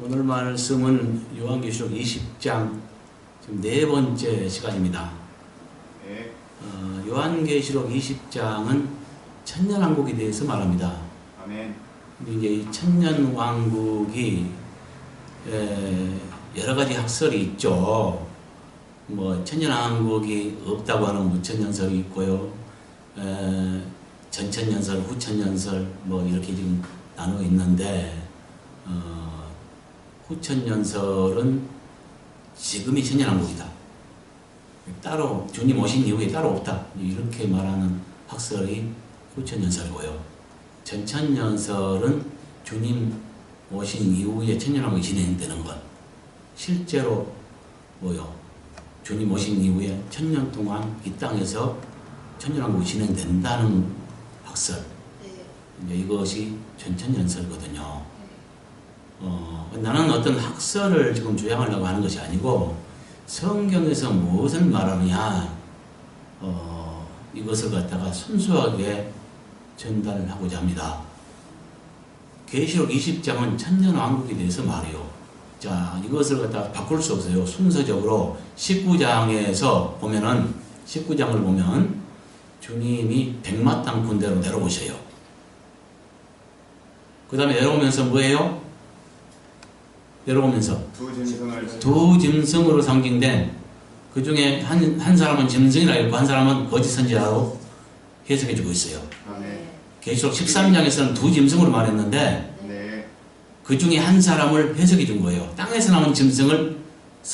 오늘 말씀은 요한계시록 20장 지금 네 번째 시간입니다. 네. 요한계시록 20장은 천년왕국에 대해서 말합니다. 아멘. 근데 이제 이 천년왕국이 여러 가지 학설이 있죠. 뭐 천년왕국이 없다고 하는 무천년설이 있고요. 전천년설, 후천년설 뭐 이렇게 지금 나누어 있는데 후천년설은 지금이 천년왕국이다. 따로 주님 오신 이후에 따로 없다. 이렇게 말하는 학설이 후천년설이고요. 전천년설은 주님 오신 이후에 천년왕국이 진행되는 것. 실제로 뭐요? 주님 오신 이후에 천년 동안 이 땅에서 천년왕국이 진행된다는 학설. 이제 이것이 전천년설이거든요. 나는 어떤 학설을 지금 주장하려고 하는 것이 아니고 성경에서 무엇을 말하느냐 이것을 갖다가 순수하게 전달을 하고자 합니다. 계시록 20장은 천년왕국에 대해서 말해요. 자, 이것을 갖다가 바꿀 수 없어요. 순서적으로 19장에서 보면은 19장을 보면 주님이 백마 땅 군대로 내려오셔요. 그 다음에 내려오면서 뭐예요? 내려오면서 두 짐승으로 상징된 그 중에 한 사람은 짐승이라 했고 한 사람은 거짓 선지자로 해석해 주고 있어요. 계시록 13장에서는 두 짐승으로 말했는데 그 중에 한 사람을 해석해 준 거예요. 땅에서 나온 짐승을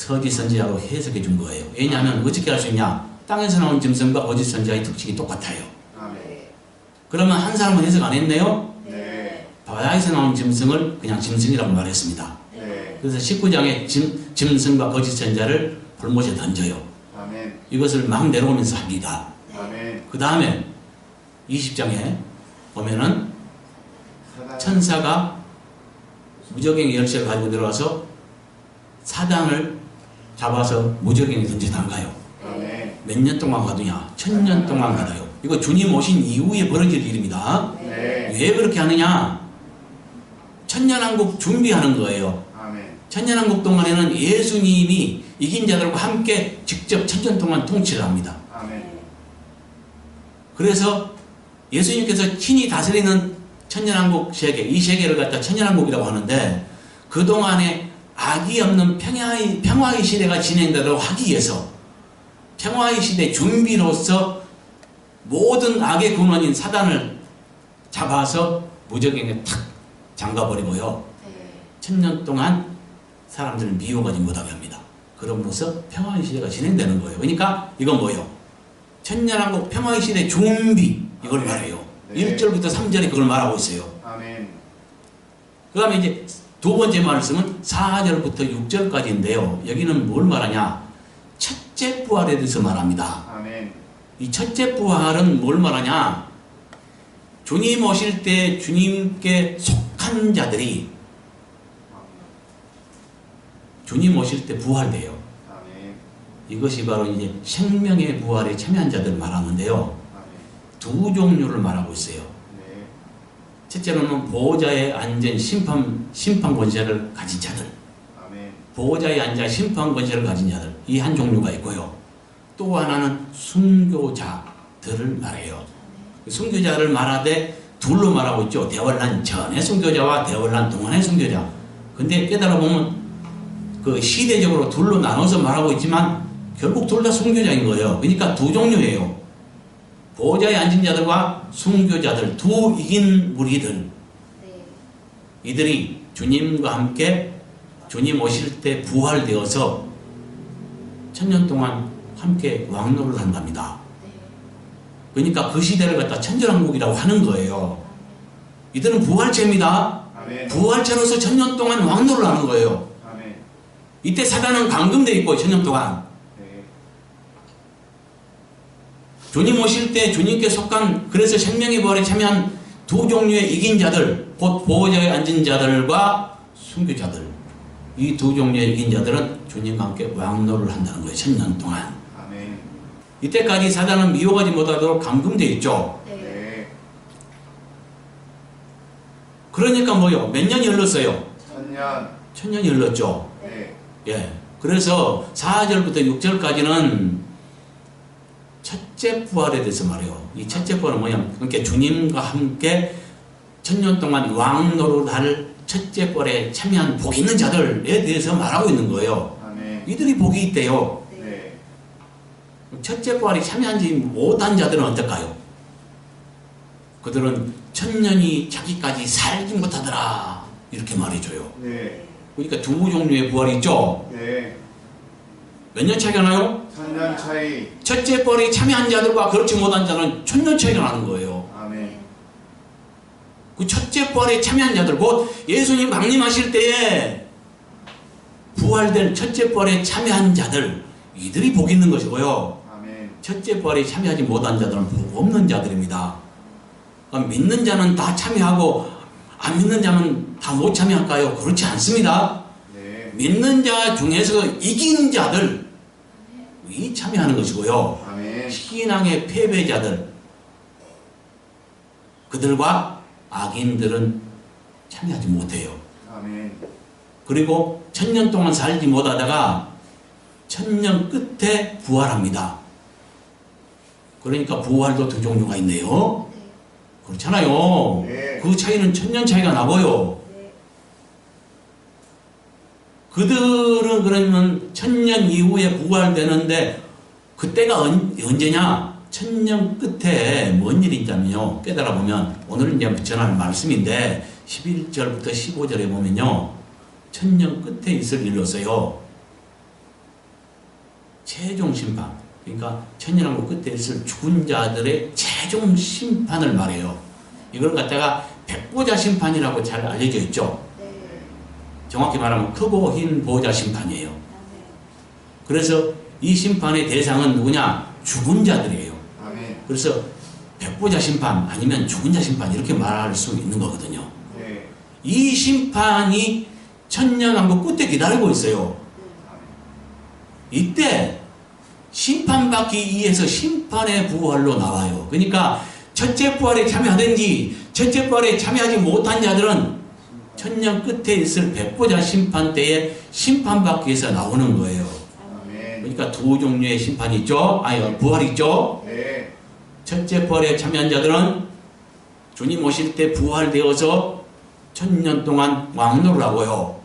거짓 선지자로 해석해 준 거예요. 왜냐하면 어떻게 할 수 있냐? 땅에서 나온 짐승과 거짓 선지자의 특징이 똑같아요. 그러면 한 사람은 해석 안 했네요? 바다에서 나온 짐승을 그냥 짐승이라고 말했습니다. 그래서 19장에 짐승과 거짓 선지자를 불못에 던져요. 이것을 막 내려오면서 합니다. 그 다음에 20장에 보면은 천사가 무적행의 열쇠를 가지고 내려와서 사단을 잡아서 무적행에 던져나가요. 몇 년 동안 가두냐? 1000년 동안 가둬요. 이거 주님 오신 이후에 벌어질 일입니다. 왜 그렇게 하느냐? 천년왕국 준비하는 거예요. 천년왕국 동안에는 예수님이 이긴 자들과 함께 직접 천년 동안 통치를 합니다. 그래서 예수님께서 친히 다스리는 천년왕국 세계, 이 세계를 갖다 천년왕국이라고 하는데 그동안에 악이 없는 평화의 시대가 진행되도록 하기 위해서 평화의 시대 준비로서 모든 악의 근원인 사단을 잡아서 무적행에 탁 잠가버리고요. 천년 동안 사람들을 미워하지 못하게 합니다. 그럼으로써 평화의 시대가 진행되는 거예요. 그러니까 이건 뭐예요? 천년왕국 평화의 시대 준비 이걸 말해요. 1절부터 3절에 그걸 말하고 있어요. 그 다음에 이제 두 번째 말씀은 4절부터 6절까지인데요. 여기는 뭘 말하냐? 첫째 부활에 대해서 말합니다. 이 첫째 부활은 뭘 말하냐? 주님 오실 때 주님께 속한 자들이 주님 오실 때 부활돼요. 이것이 바로 이제 생명의 부활에 참여한 자들을 말하는데요. 두 종류를 말하고 있어요. 첫째로는 보호자에 앉은 심판 권세를 가진 자들. 보호자에 앉아 심판 권세를 가진 자들. 이 한 종류가 있고요. 또 하나는 순교자들을 말해요. 순교자를 말하되 둘로 말하고 있죠. 대환란 전의 순교자와 대환란 동안의 순교자. 근데 깨달아 보면 그 시대적으로 둘로 나눠서 말하고 있지만 결국 둘 다 순교자인 거예요. 그러니까 두 종류예요. 보호자에 앉은 자들과 순교자들, 두 이긴 무리들. 이들이 주님과 함께 주님 오실 때 부활되어서 천년 동안 함께 왕노를 한답니다. 그러니까 그 시대를 갖다 천년왕국이라고 하는 거예요. 이들은 부활체입니다. 부활체로서 천년 동안 왕노를 하는 거예요. 이때 사단은 감금되어 있고 천년 동안. 주님 오실 때 주님께 속한 그래서 생명의 부활에 참여한 두 종류의 이긴 자들, 곧 보호자에 앉은 자들과 순교자들. 이 두 종류의 이긴 자들은 주님과 함께 왕노를 한다는 거예요. 천년 동안. 이때까지 사단은 미혹하지 못하도록 감금되어 있죠. 그러니까 뭐요? 몇 년이 흘렀어요? 천년이 흘렀죠. 네. 예. 그래서 4절부터 6절까지는 첫째 부활에 대해서 말해요. 이 첫째 부활은 뭐냐? 그러니까 주님과 함께 천년 동안 왕 노릇할 첫째 부활에 참여한 복 있는 자들에 대해서 말하고 있는 거예요. 아멘. 이들이 복이 있대요. 네. 첫째 부활에 참여하지 못한 자들은 어떨까요? 그들은 천년이 자기까지 살지 못하더라. 이렇게 말해줘요. 네. 그러니까 두 종류의 부활이 있죠. 네. 몇 년 차이가 나요? 천년 차이. 첫째 부활에 참여한 자들과 그렇지 못한 자는 천년 차이가 나는 거예요. 아멘. 그 첫째 부활에 참여한 자들, 곧 예수님 강림하실 때에 부활된 첫째 부활에 참여한 자들, 이들이 복 있는 것이고요. 아멘. 첫째 부활에 참여하지 못한 자들은 복 없는 자들입니다. 그럼 믿는 자는 다 참여하고 안 믿는 자는 다 못 참여할까요? 그렇지 않습니다. 네. 믿는 자 중에서 이긴 자들이 참여하는 것이고요. 아멘. 신앙의 패배자들, 그들과 악인들은 참여하지 못해요. 아멘. 그리고 천년 동안 살지 못하다가 천년 끝에 부활합니다. 그러니까 부활도 두 종류가 있네요. 그렇잖아요. 네. 그 차이는 천년 차이가 나고요. 그들은 그러면 천년 이후에 부활되는데 그때가 언제냐? 천년 끝에 뭔 일이 있냐면요. 깨달아 보면 오늘 이제 전할 말씀인데 11절부터 15절에 보면요. 천년 끝에 있을 일로서요. 최종 심판. 그러니까 천년왕국 끝에 있을 죽은 자들의 최종 심판을 말해요. 이걸 갖다가 백보자 심판이라고 잘 알려져 있죠. 정확히 말하면 크고 흰 보좌 심판이에요. 그래서 이 심판의 대상은 누구냐? 죽은 자들이에요. 아멘. 그래서 백보자 심판 아니면 죽은 자 심판 이렇게 말할 수 있는 거거든요. 네. 이 심판이 천년왕국 끝에 기다리고 있어요. 이때 심판받기 위해서 심판의 부활로 나와요. 그러니까 첫째 부활에 참여하든지 첫째 부활에 참여하지 못한 자들은 천년 끝에 있을 백보자 심판 때에 심판받기 위해서 나오는 거예요. 아멘. 그러니까 두 종류의 심판이 있죠. 아니, 부활이 있죠. 네. 첫째 부활에 참여한 자들은 주님 오실 때 부활되어서 천년 동안 왕노를 하고요.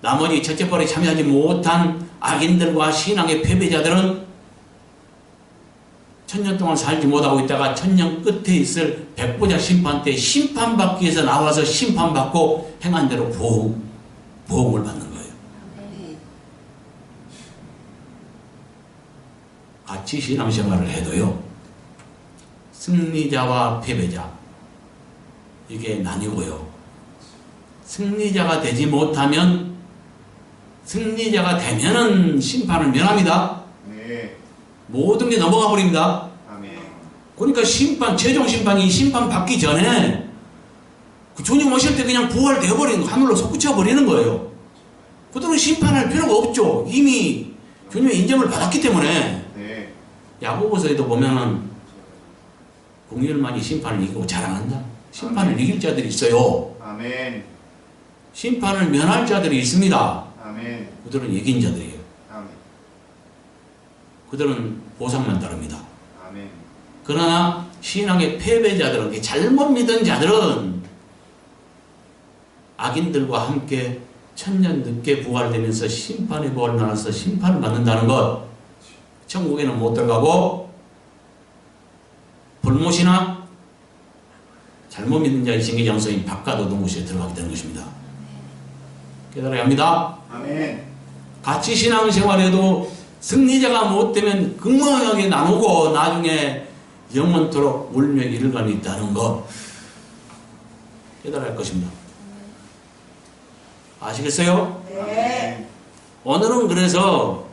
나머지 첫째 부활에 참여하지 못한 악인들과 신앙의 패배자들은 천년 동안 살지 못하고 있다가 천년 끝에 있을 백보자 심판 때 심판받기 위해서 나와서 심판받고 행한 대로 보응을 받는 거예요. 같이 신앙생활을 해도요. 승리자와 패배자 이게 나뉘고요. 승리자가 되지 못하면 승리자가 되면은 심판을 면합니다. 네. 모든 게 넘어가 버립니다. 아멘. 그러니까 최종 심판이 심판 받기 전에 그 주님 오실 때 그냥 부활되어 버리는 거, 하늘로 솟구쳐 버리는 거예요. 그들은 심판할 필요가 없죠. 이미 주님의 인정을 받았기 때문에. 네. 야고보서에도 보면은 공의를만이 심판을 이기고 자랑한다. 심판을 이길 자들이 있어요. 아멘. 심판을 면할 자들이 있습니다. 아멘. 그들은 이긴 자들이에요. 아멘. 그들은 보상만 따릅니다. 아멘. 그러나 신앙의 패배자들은, 잘못 믿은 자들은 악인들과 함께 천년 늦게 부활되면서 심판의 부활을 나눠서 심판을 받는다는 것. 천국에는 못 들어가고 불못이나 잘못 믿는 자의 징계장소인 바깥어동구시에 들어가게 되는 것입니다. 깨달아야 합니다. 아멘. 같이 신앙생활에도 승리자가 못되면 극명하게 나누고 나중에 영원토록 울며 이르간이 있다는 것 깨달아야 할 것입니다. 아시겠어요? 네. 오늘은 그래서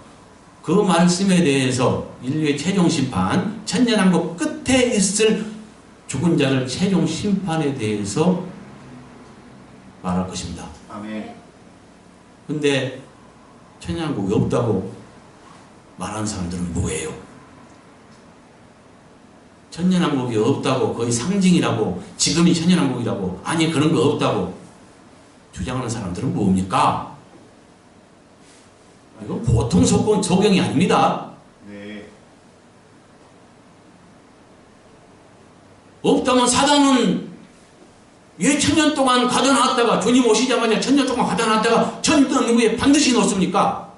그 말씀에 대해서 인류의 최종 심판, 천년왕국 끝에 있을 죽은 자를 최종 심판에 대해서 말할 것입니다. 아멘. 근데 천년왕국이 없다고 말하는 사람들은 뭐예요? 천년왕국이 없다고, 거의 상징이라고, 지금이 천년왕국이라고, 아니 그런 거 없다고 주장하는 사람들은 뭡니까? 이건 보통 소경이 아닙니다. 네. 없다면 사단은 왜 천년 동안 가둬놨다가 주님 오시자마자 천년 동안 가둬놨다가 천년 후에 반드시 놓습니까?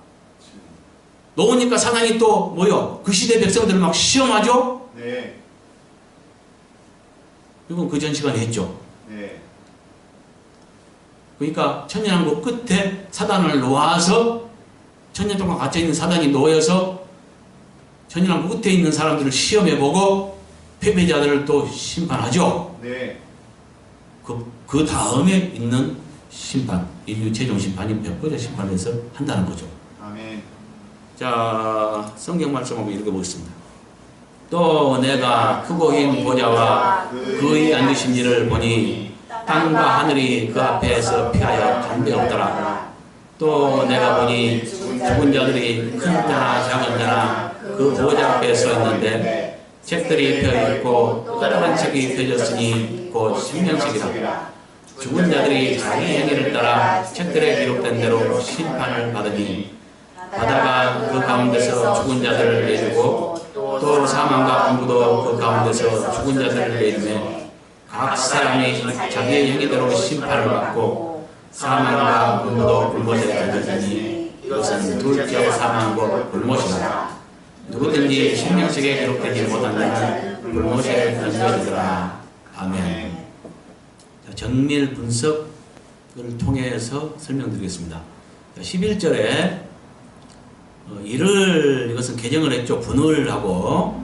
놓으니까 사단이 또 뭐요? 그 시대 백성들을 막 시험하죠? 네. 이건 그 전 시간에 했죠. 네. 그러니까 천년왕국 끝에 사단을 놓아서 천년 동안 갇혀있는 사단이 놓여서 천년왕국 끝에 있는 사람들을 시험해보고 패배자들을 또 심판하죠. 네. 그 다음에 있는 심판, 인류 최종 심판이 백보자 심판에서 한다는 거죠. 아멘. 자, 성경 말씀 한번 읽어보겠습니다. 또 내가 크고 긴 보좌와 그의 앉으신 이를 보니 땅과 하늘이 그 앞에서 피하여 간데 없더라. 또 내가 보니 죽은 자들이 큰 자나 작은 자나 그 보좌 앞에 서 있는데 책들이 펴있고 또 다른 책이 펴졌으니 곧 생명책이라. 죽은 자들이 자기 행위를 따라 책들에 기록된 대로 심판을 받으니 바다가 그 가운데서 죽은 자들을 내주고 또 사망과 공부도 그 가운데서 죽은 자들을 내주며 각 사람이 자기의 행위대로 심판을 받고 사망과 공부도 불못에 던져지니 이것은 둘째 사망과 불못이라. 누구든지 생명책에 기록되지 못한 자는 불못에 던져지더라. 아멘. 자, 정밀 분석을 통해서 설명드리겠습니다. 11절에 이것은 개정을 했죠. 분을 하고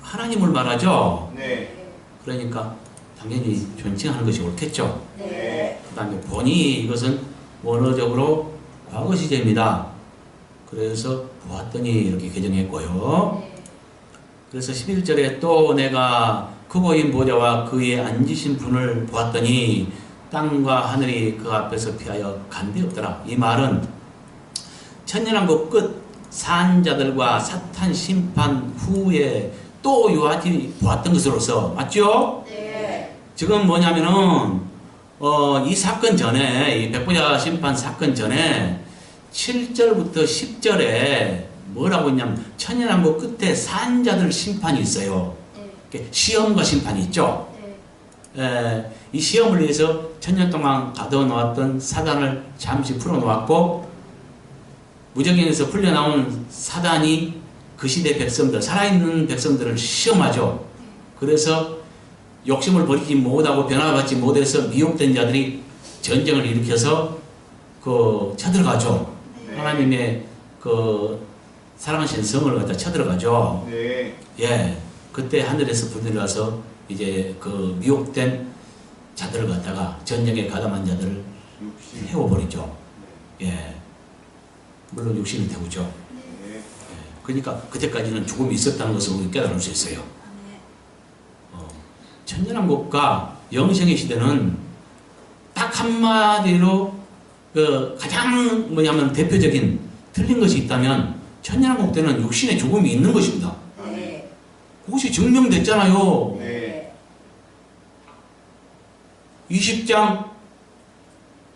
하나님을 말하죠. 네. 그러니까 당연히 존칭하는 것이 옳겠죠. 네. 그 다음에 보니 이것은 원어적으로 과거 시제입니다. 그래서 보았더니 이렇게 개정했고요. 그래서 11절에 또 내가 크고 긴 보좌와 그의 앉으신 분을 보았더니 땅과 하늘이 그 앞에서 피하여 간데 없더라. 이 말은 천년왕국 끝 산자들과 사탄 심판 후에 또 요한이 보았던 것으로서 맞죠? 네. 지금 뭐냐면은 이 사건 전에 이 백보자 심판 사건 전에 7절부터 10절에 뭐라고 했냐면 천년왕국 끝에 산자들 심판이 있어요. 네. 시험과 심판이 있죠. 네. 이 시험을 위해서 천년 동안 가둬놓았던 사단을 잠시 풀어놓았고 무적행에서 풀려나온 사단이 그 시대 백성들, 살아있는 백성들을 시험하죠. 그래서 욕심을 버리지 못하고 변화받지 못해서 미혹된 자들이 전쟁을 일으켜서 쳐들어가죠. 네. 하나님의 사랑하신 성을 갖다 쳐들어가죠. 네. 예, 그때 하늘에서 불이 나서 이제 미혹된 자들을 갖다가 전쟁에 가담한 자들을 육신. 태워버리죠. 예, 물론 육신을 태우죠. 네. 예, 그러니까 그때까지는 죽음이 있었다는 것을 우리 깨달을 수 있어요. 천년왕국과 영생의 시대는 딱 한마디로 가장 뭐냐면 대표적인 틀린 것이 있다면 천년왕국 때는 육신의 죽음이 있는 것입니다. 네. 그것이 증명됐잖아요. 네. 20장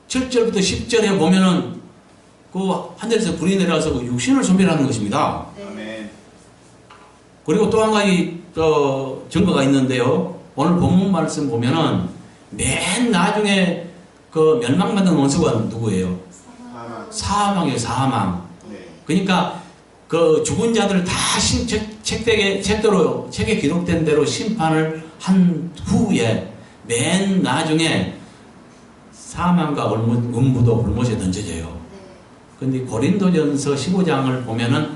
7절부터 10절에 보면은 하늘에서 불이 내려와서 육신을 소멸하는 것입니다. 아멘. 그리고 또 한 가지 증거가 있는데요. 오늘 본문 말씀 보면은 맨 나중에 멸망받는 원수가 누구예요? 사망. 사망이에요. 사망. 네. 그러니까 죽은 자들 다 책에 기록된 대로 심판을 한 후에 맨 나중에 사망과 음부도 불못에 던져져요. 근데 고린도전서 15장을 보면은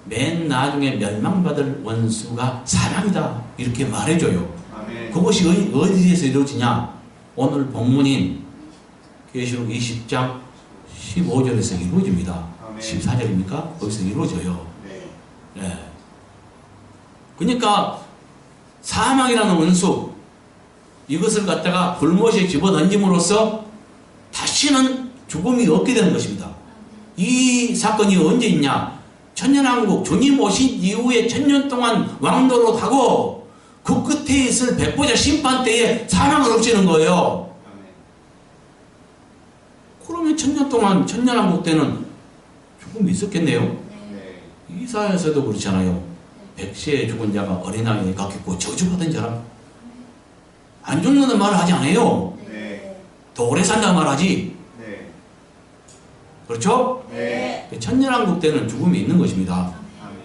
맨 나중에 멸망받을 원수가 사람이다 이렇게 말해줘요. 아멘. 그것이 어디에서 이루어지냐? 오늘 본문인 계시록 20장 15절에서 이루어집니다. 아멘. 14절입니까? 거기서 이루어져요. 네. 예. 그러니까 사망이라는 원수 이것을 갖다가 불못에 집어던짐으로써 다시는 죽음이 없게 되는 것입니다. 이 사건이 언제 있냐? 천년왕국 주님 오신 이후에 천년 동안 왕노릇하고 그 끝에 있을 백보자 심판 때에 사망을 없애는 거예요. 아멘. 그러면 천년 동안 천년왕국 때는 죽음이 있었겠네요. 네. 이사야서도 그렇잖아요. 백세에 죽은 자가 어린아이에 갖겠고 저주받은 자라. 안 죽는다는 말을 하지 않아요. 네. 더 오래 산다는 말 하지. 네. 그렇죠? 네. 천년왕국 때는 죽음이 있는 것입니다. 아멘.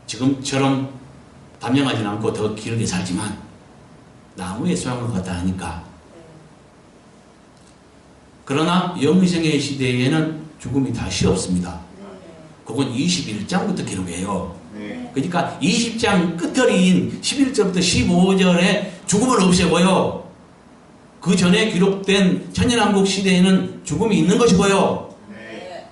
지금처럼 단명하지는 않고 더 길게 살지만 나무의 소양을 갖다 하니까. 그러나 영생의 시대에는 죽음이 다시 없습니다. 그건 21장부터 기록해요. 네. 그러니까 20장 끝절인 11절부터 15절에 죽음을 없애고요. 그 전에 기록된 천년왕국 시대에는 죽음이 있는 것이고요. 네.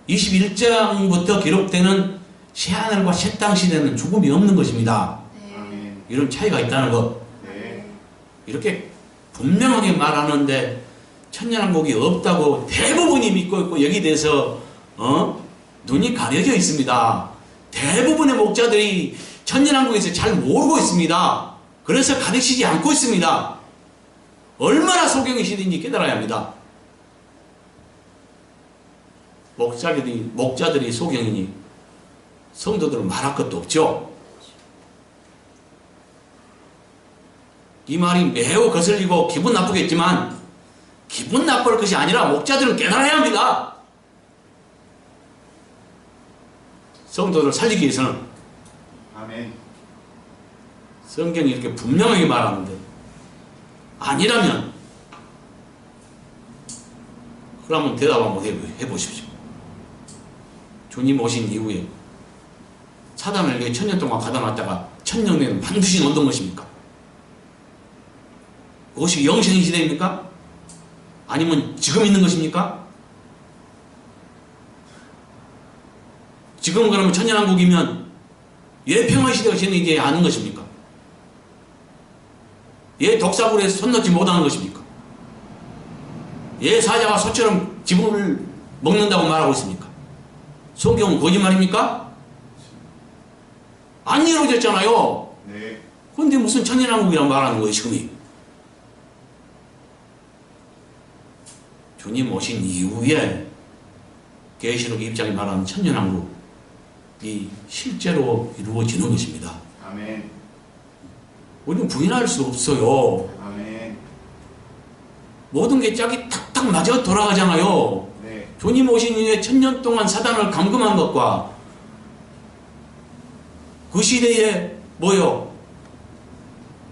21장부터 기록되는 새하늘과 새 땅 시대는 죽음이 없는 것입니다. 아멘. 이런 차이가 있다는 것. 네. 이렇게 분명하게 말하는데 천년왕국이 없다고 대부분이 믿고 있고 여기 대해서 눈이 가려져 있습니다. 대부분의 목자들이 천년왕국에서 잘 모르고 있습니다. 그래서 가르치지 않고 있습니다. 얼마나 소경의 시대인지 깨달아야 합니다. 목자들이 소경이니 성도들은 말할 것도 없죠. 이 말이 매우 거슬리고 기분 나쁘겠지만 기분 나쁠 것이 아니라 목자들은 깨달아야 합니다. 성도들을 살리기 위해서는. 아멘. 성경이 이렇게 분명하게 말하는데 아니라면 그러면 대답 한번 해보십시오. 주님 오신 이후에 사단을 여기 천년 동안 가다놨다가 천년 내는 반드시 놓는 것입니까? 그것이 영생의 시대입니까? 아니면 지금 있는 것입니까? 지금 그러면 천년왕국이면 왜 평화의 시대가 진행되지 않은 것입니까? 왜 독사불에 손 넣지 못하는 것입니까? 왜 사자가 소처럼 지붕을 먹는다고 말하고 있습니까? 성경은 거짓말입니까? 안 이루어졌잖아요. 네. 그런데 무슨 천년왕국이라고 말하는 거예요, 지금이? 주님 오신 이후에 계시록 입장이 말하는 천년왕국이 실제로 이루어지는 것입니다. 아멘. 우리는 부인할 수 없어요. 아멘. 모든 게 짝이 탁탁 맞아 돌아가잖아요. 네. 주님 오신 이후에 천년 동안 사단을 감금한 것과 그 시대에 뭐요?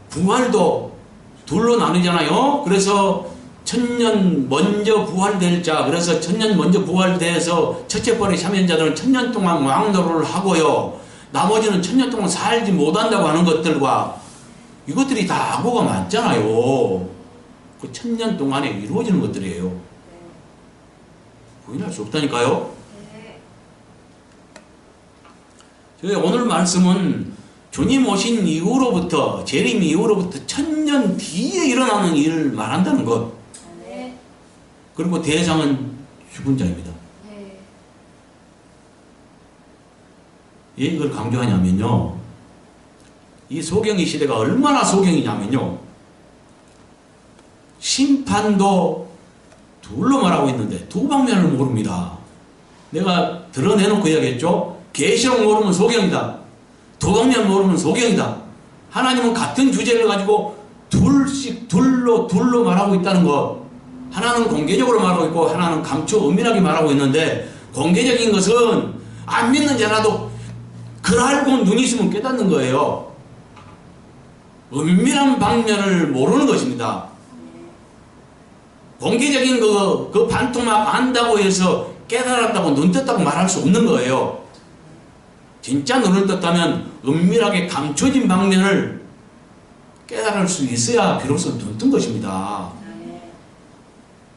부활도 둘로 나누잖아요. 그래서 천년 먼저 부활될 자, 그래서 천년 먼저 부활돼서 첫째 번의 참여자들은 천년 동안 왕노릇을 하고요. 나머지는 천년 동안 살지 못한다고 하는 것들과 이것들이 다 악보가 맞잖아요. 그 천년 동안에 이루어지는 것들이에요. 부인할 수 없다니까요. 오늘 말씀은 주님 오신 이후로부터, 재림 이후로부터 천년 뒤에 일어나는 일을 말한다는 것. 그리고 대상은 죽은 자입니다. 왜 이걸 강조하냐면요. 이 소경의 시대가 얼마나 소경이냐면요. 심판도 둘로 말하고 있는데 두 방면을 모릅니다. 내가 드러내놓고 이야기했죠. 계시록 모르면 소경이다. 두 방면 모르면 소경이다. 하나님은 같은 주제를 가지고 둘로 말하고 있다는 것. 하나는 공개적으로 말하고 있고 하나는 감추어 은밀하게 말하고 있는데 공개적인 것은 안 믿는 자라도 글 알고 눈이 있으면 깨닫는 거예요. 은밀한 방면을 모르는 것입니다. 공개적인 그 반토막 안다고 해서 깨달았다고 눈 떴다고 말할 수 없는 거예요. 진짜 눈을 떴다면 은밀하게 감춰진 방면을 깨달을 수 있어야 비로소 눈 뜬 것입니다.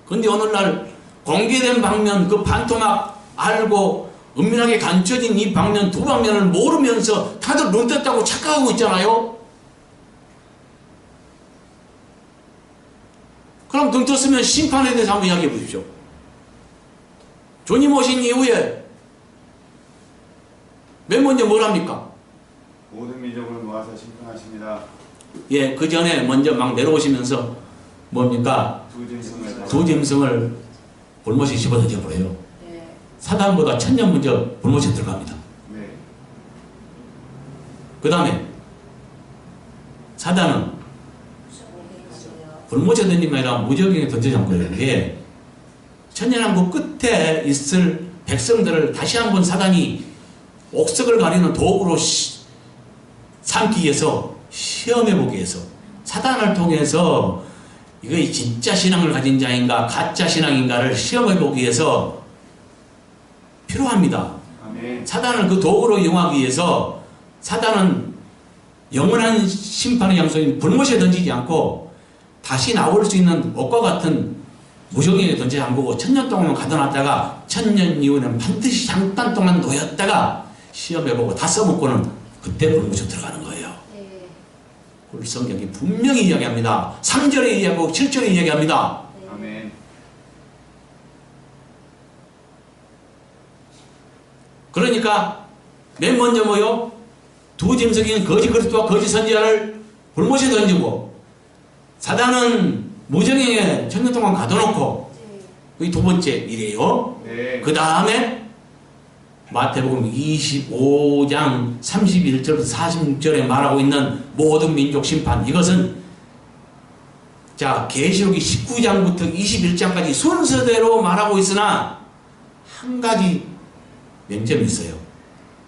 그런데 오늘날 공개된 방면, 그 반토막 알고 은밀하게 감춰진 이 방면, 두 방면을 모르면서 다들 눈 떴다고 착각하고 있잖아요. 그럼 눈 떴으면 심판에 대해서 한번 이야기해 보십시오. 주님 오신 이후에 맨 먼저 뭘 합니까? 모든 민족을 나와서 심판하십니다. 예, 그 전에 먼저 막 내려오시면서 뭡니까? 두 짐승을 볼못에 집어던져 버려요. 네. 사단보다 1000년 먼저 볼못에 들어갑니다. 네. 그 다음에 사단은 오해하세요. 볼못에 던진 게 아니라 무적행에 던져진 거예요. 예. 천년왕국 끝에 있을 백성들을 다시 한번 사단이 옥석을 가리는 도구로 삼기 위해서 시험해보기 위해서 사단을 통해서 이거 진짜 신앙을 가진 자인가 가짜 신앙인가를 시험해보기 위해서 필요합니다. 아멘. 사단을 그 도구로 이용하기 위해서 사단은 영원한 심판의 장소인 불못에 던지지 않고 다시 나올 수 있는 옥과 같은 무정행에 던지지 않고 1000년 동안 가둬놨다가 1000년 이후에는 반드시 잠깐 동안 놓였다가 시험해보고 다 써먹고는 그때 불못에 들어가는 거예요. 네. 그걸 성경이 분명히 이야기합니다. 3절에 이야기하고 7절에 이야기합니다. 네. 아멘. 그러니까 맨 먼저 뭐요? 두 짐승인 거짓 그리스도와 거짓 선지자를 불못에 던지고 사단은 무정행에 1000년 동안 가둬놓고 네. 그게 두 번째 일이에요. 네. 그 다음에 마태복음 25장 31절부터 46절에 말하고 있는 모든 민족 심판, 이것은 자 계시록이 19장부터 21장까지 순서대로 말하고 있으나 한 가지 맹점이 있어요.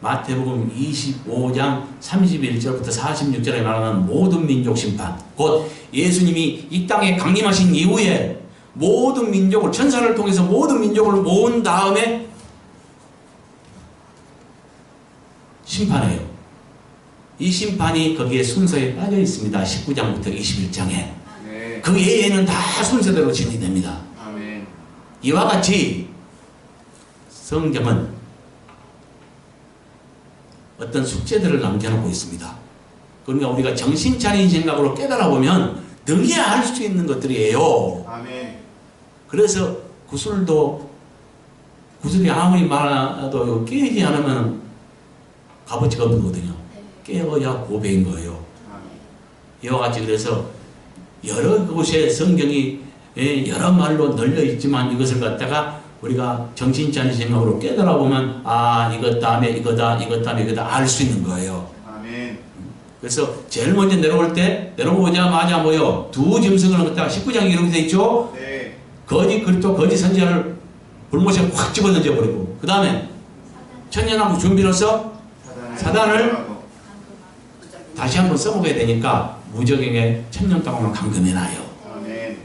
마태복음 25장 31절부터 46절에 말하는 모든 민족 심판, 곧 예수님이 이 땅에 강림하신 이후에 모든 민족을, 천사를 통해서 모든 민족을 모은 다음에 심판해요. 이 심판이 거기에 순서에 빠져 있습니다. 19장부터 21장에. 네. 그 예에는 다 순서대로 진행됩니다. 아멘. 이와 같이 성경은 어떤 숙제들을 남겨놓고 있습니다. 그러니까 우리가 정신 차린 생각으로 깨달아보면 능히 알 수 있는 것들이에요. 아멘. 그래서 구슬이 아무리 많아도 깨지 않으면 값어치가 없는 거거든요. 깨어야 고배인 거예요. 아멘. 이와 같이 그래서 여러 곳에 성경이 여러 말로 널려 있지만 이것을 갖다가 우리가 정신 차린 생각으로 깨달아 보면 아 이것 다음에 이거다 이것 다음에 이거다 알 수 있는 거예요. 아멘. 그래서 제일 먼저 내려올 때 내려오자마자 뭐요? 두 짐승을 갖다가 19장에 이렇게 돼 있죠. 네. 거짓 그리스도 거짓 선지자를 불못에 확 집어던져 버리고 그 다음에 천년왕국 준비로서 사단을 다시 한번 써먹어야 되니까 무적행에 1000년 동안 감금해놔요. 아멘.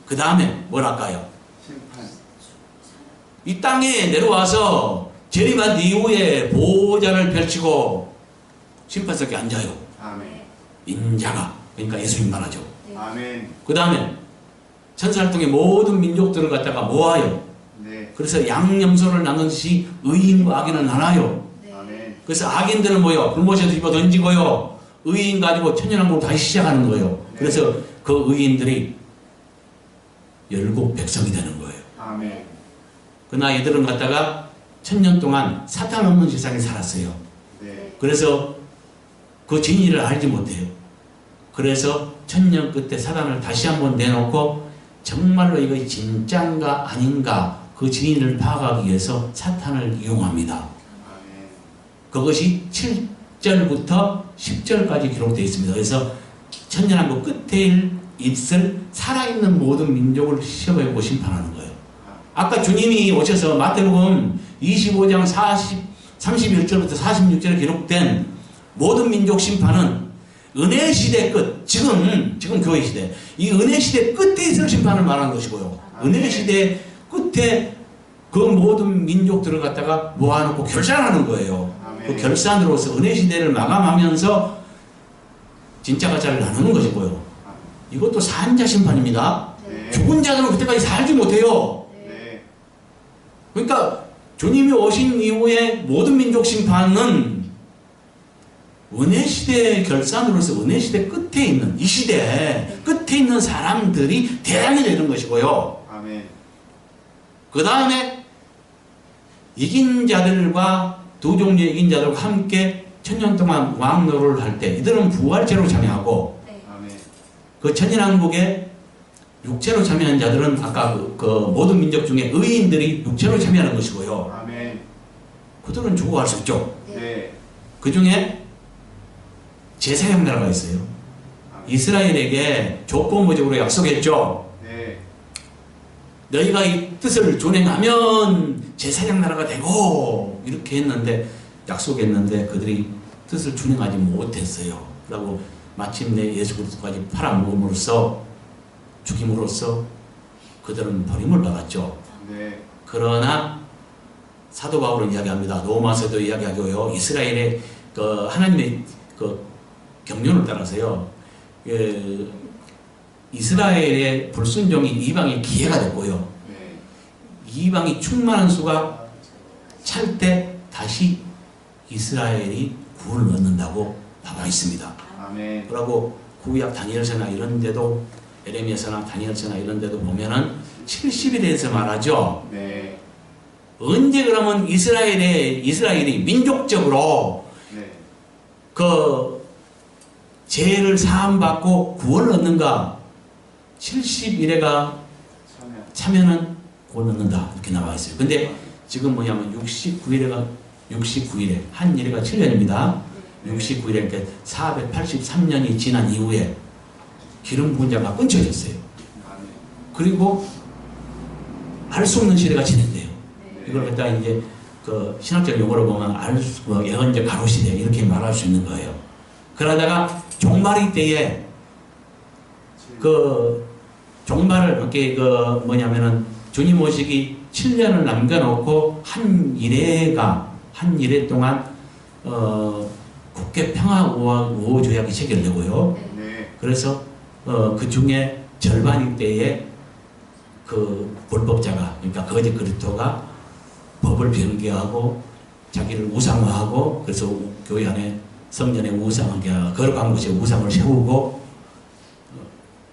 그 다음에 뭐랄까요? 심판. 이 땅에 내려와서 재림한 이후에 보호자를 펼치고 심판석에 앉아요. 아멘. 인자가, 그러니까 예수님 말하죠. 네. 아멘. 그 다음에 천사를 통해 모든 민족들을 갖다가 모아요. 네. 그래서 양념소를 나누듯이 의인과 악인을 나눠요. 네. 아멘. 그래서 악인들은 뭐요? 불못에 집어 던지고요. 의인 가지고 천년왕국을 다시 시작하는 거예요. 그래서 그 의인들이 열국 백성이 되는 거예요. 아멘. 그러나 얘들은 갖다가 1000년 동안 사탄 없는 세상에 살았어요. 네. 그래서 그 진리를 알지 못해요. 그래서 1000년 끝에 사단을 다시 한번 내놓고 정말로 이거 진짠가 아닌가 그 진리를 파악하기 위해서 사탄을 이용합니다. 아멘. 그것이 7절부터 10절까지 기록되어 있습니다. 그래서 천년왕국 끝에 있을 살아있는 모든 민족을 시험해보고 심판하는 거예요. 아까 주님이 오셔서 마태복음 25장 31절부터 46절에 기록된 모든 민족 심판은 은혜 시대 끝, 지금 교회 시대, 이 은혜 시대 끝에 있을 심판을 말하는 것이고요. 은혜 시대 끝에 그 모든 민족들을 갖다가 모아놓고 결산하는 거예요. 그 결산으로서 은혜 시대를 마감하면서 진짜 가짜를 나누는 것이고요. 이것도 산자 심판입니다. 네. 죽은 자들은 그때까지 살지 못해요. 네. 그러니까 주님이 오신 이후에 모든 민족 심판은 은혜 시대의 결산으로서 은혜 시대 끝에 있는 이 시대 끝에 있는 사람들이 대항이 되는 것이고요. 아멘. 그 다음에 이긴 자들과 두 종류의 이긴 자들과 함께 천년 동안 왕 노릇을 할 때 이들은 부활체로 참여하고 네. 아멘. 그 천년왕국에 육체로 참여한 자들은 아까 그 모든 민족 중에 의인들이 육체로 참여하는 것이고요. 아멘. 그들은 죽어갈 수 있죠. 네. 그 중에 제사장 나라가 있어요. 아멘. 이스라엘에게 조건부적으로 약속했죠. 네. 너희가 이 뜻을 준행하면 제사장 나라가 되고 이렇게 했는데 약속했는데 그들이 뜻을 준행하지 못했어요. 그리고 마침내 예수 그리스도까지 팔아먹음으로써 죽임으로써 그들은 버림을 받았죠. 네. 그러나 사도 바울은 이야기합니다. 로마서도 이야기하고요. 이스라엘의 그 하나님의 그 경륜을 따라서요. 그 이스라엘의 불순종이 이방의 기회가 됐고요. 네. 이방이 충만한 수가 찰 때 다시 이스라엘이 구원을 얻는다고 나와 있습니다. 아멘. 그러고 구약 다니엘서나 이런 데도 에레미야서나 다니엘서나 이런 데도 보면은 70일에 대해서 말하죠. 네. 언제 그러면 이스라엘이 민족적으로 네. 그 죄를 사함받고 구원을 얻는가? 70일에가 참여. 차면은 구원 얻는다 이렇게 나와 있어요. 근데 지금 뭐냐면 69일에 한 일회가 7년입니다. 69일에 그러니까 483년이 지난 이후에 기름 부은 자가 끊쳐졌어요. 아멘. 그리고 알 수 없는 시대가 진행돼요. 네. 이걸 갖다 이제 그 신학적 용어로 보면 예언적 가로 시대 이렇게 말할 수 있는 거예요. 그러다가 종말의 때에 그 종말을 이렇게 그 뭐냐면은 주님 오시기 7년을 남겨놓고 한 일회 동안 국회 평화 우호 조약이 체결되고요. 네. 그래서 그 중에 절반일 때에 그 불법자가 그러니까 거짓 그리스도가 법을 변개하고 자기를 우상화하고 그래서 교회 안에 성전에 우상을 거룩한 곳에 우상을 세우고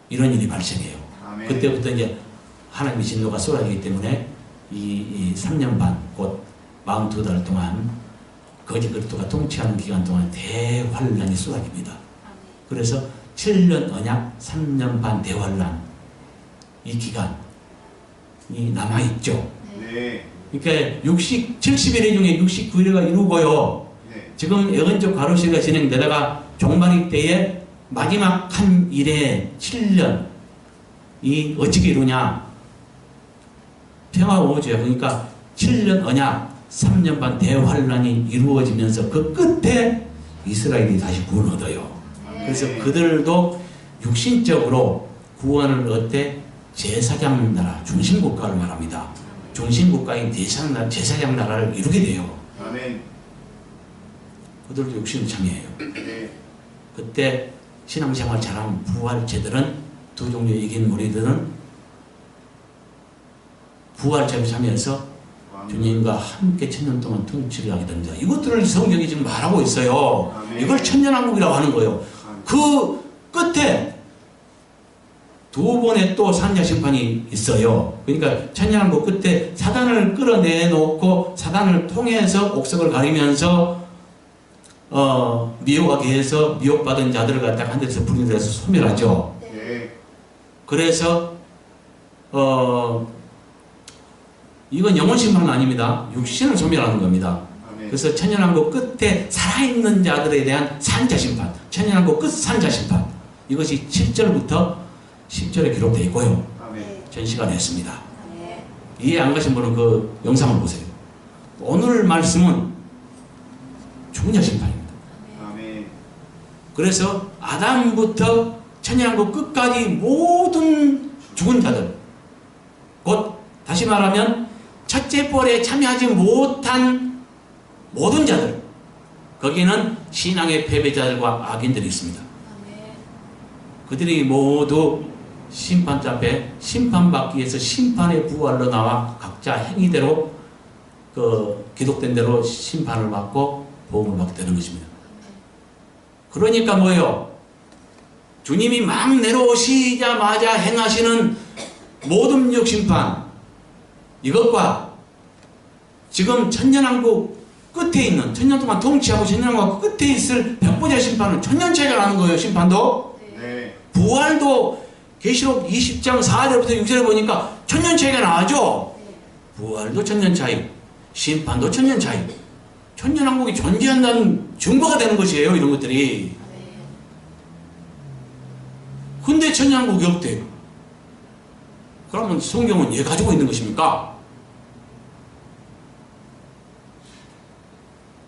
이런 일이 발생해요. 아멘. 그때부터 이제 하나님의 진노가 쏟아지기 때문에 이 3년 반, 곧 42달 동안 거짓 그리스도가 통치하는 기간 동안 대환란이 쏟아집니다. 그래서 7년 언약, 3년 반 대환란 이 기간이 남아있죠. 네. 그러니까 70일 중에 69일가 이루고요. 네. 지금 예언적 가로시가 진행되다가 종말일 때에 마지막 한 일에 7년이 어떻게 이루냐? 평화우호주의 그러니까 7년 언약, 3년 반 대환란이 이루어지면서 그 끝에 이스라엘이 다시 구원을 얻어요. 그래서 그들도 육신적으로 구원을 얻되 제사장 나라, 중심국가를 말합니다. 중심국가인 제사장 나라를 이루게 돼요. 아멘. 그들도 육신을 참여해요. 네. 그때 신앙생활 잘한 부활체들은 두 종류의 이긴 무리들은 부활체로 참여해서 주님과 함께 천년 동안 통치를 하게 됩니다. 이것들을 성경이 지금 말하고 있어요. 아멘. 이걸 천년왕국이라고 하는 거예요. 아멘. 그 끝에 두 번의 또 산자 심판이 있어요. 그러니까 천년왕국 끝에 사단을 끌어내놓고 사단을 통해서 옥석을 가리면서 미혹하게 해서 미혹받은 자들을 갖다가 한 데서 분리해서 소멸하죠. 네. 그래서 이건 영혼 심판은 아닙니다. 육신을 소멸하는 겁니다. 아멘. 그래서 천년왕국 끝에 살아있는 자들에 대한 산자 심판, 천년왕국 끝 산자 심판, 이것이 7절부터 10절에 기록되어 있고요. 아멘. 전 시간에 했습니다. 네. 이해 안 가신 분은 그 영상을 보세요. 오늘 말씀은 죽은 심판입니다. 아멘. 그래서 아담부터 천년왕국 끝까지 모든 죽은 자들, 곧 다시 말하면 첫째 뻘에 참여하지 못한 모든 자들, 거기는 신앙의 패배자들과 악인들이 있습니다. 아멘. 그들이 모두 심판자 앞에 심판받기 위해서 심판의 부활로 나와 각자 행위대로 그 기록된 대로 심판을 받고 보험을 받게 되는 것입니다. 그러니까 뭐예요? 주님이 막 내려오시자마자 행하시는 모든 역 심판, 이것과 지금 천년왕국 끝에 있는 천년 동안 통치하고 천년왕국 끝에 있을 백보자 심판은 천년 차이가 나는 거예요. 심판도. 네. 부활도 계시록 20장 4절부터 6절에 보니까 천년 차이가 나죠. 부활도 천년 차이, 심판도 천년 차이. 천년왕국이 존재한다는 증거가 되는 것이에요. 이런 것들이. 근데 천년왕국이 없대요. 그러면 성경은 왜 가지고 있는 것입니까?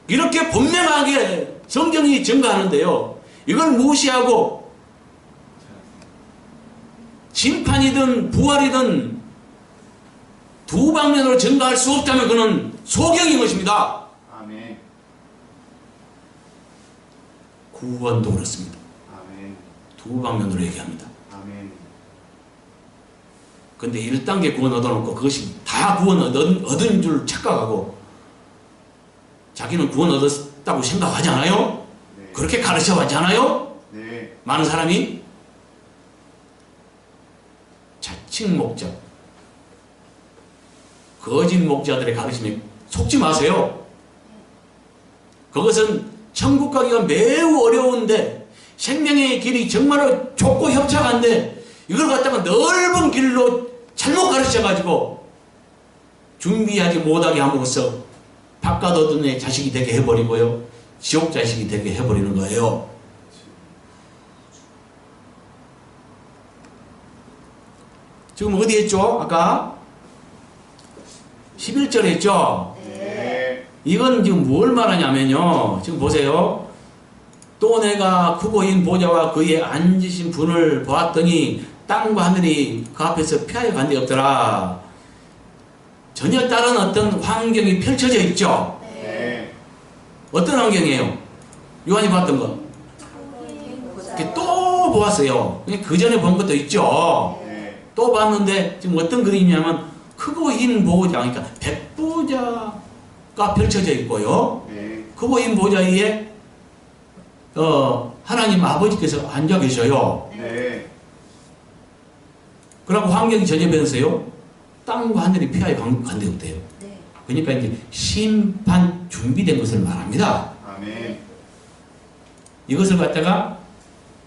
이렇게 분명하게 성경이 증거하는데요. 이걸 무시하고 심판이든 부활이든 두 방면으로 증거할 수 없다면 그는 소경인 것입니다. 아멘. 구원도 그렇습니다. 아멘. 두 방면으로 얘기합니다. 아멘. 근데 1단계 구원 얻어놓고 그것이 다 구원 얻은 줄 착각하고 자기는 구원 얻었다고 생각하지 않아요? 네. 그렇게 가르쳐왔지 않아요? 네. 많은 사람이 자칭 목자, 거짓 목자들의 가르침에 속지 마세요. 그것은 천국 가기가 매우 어려운데 생명의 길이 정말로 좁고 협착한데 이걸 갖다가 넓은 길로 잘못 가르쳐가지고 준비하지 못하게 함으로써 바깥 어둠의 자식이 되게 해버리고요. 지옥 자식이 되게 해버리는 거예요. 지금 어디 했죠? 아까 11절에 했죠? 네. 이건 지금 뭘 말하냐면요. 지금 보세요. 또 내가 크고 흰 보좌와 그에 앉으신 분을 보았더니 땅과 하늘이 그 앞에서 피하여 간 데 없더라. 전혀 다른 어떤 환경이 펼쳐져 있죠. 네. 어떤 환경이에요? 요한이 봤던 거. 이렇게 또 보았어요. 그 전에 본 것도 있죠. 네. 또 봤는데 지금 어떤 그림이냐면 크고 흰 보좌, 그러니까 백보좌가 펼쳐져 있고요. 네. 크고 흰 보좌 위에 하나님 아버지께서 앉아 계셔요. 네. 그리고 환경이 전혀 변했어요. 땅과 하늘이 피하여 간 데 없대요. 그러니까 이제 심판 준비된 것을 말합니다. 아멘. 이것을 갖다가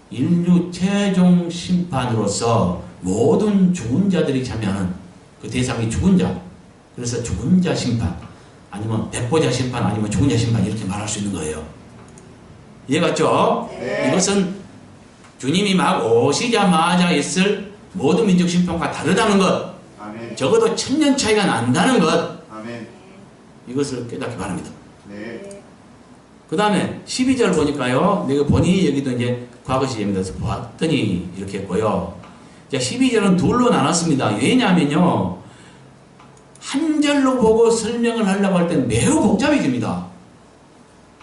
인류 최종 심판으로서 모든 죽은 자들이 참여하는 그 대상이 죽은 자. 그래서 죽은 자 심판, 아니면 백보자 심판, 아니면 죽은 자 심판 이렇게 말할 수 있는 거예요. 이해갔죠? 네. 이것은 주님이 막 오시자마자 있을 모든 민족 심판과 다르다는 것. 아멘. 적어도 1000년 차이가 난다는 것. 아멘. 이것을 깨닫기 바랍니다. 네. 그 다음에 12절 보니까요. 내가 보니 여기도 이제 과거 시제입니다. 보았더니 이렇게 했고요. 자, 12절은 둘로 나눴습니다. 왜냐하면요. 한 절로 보고 설명을 하려고 할 때는 매우 복잡해집니다.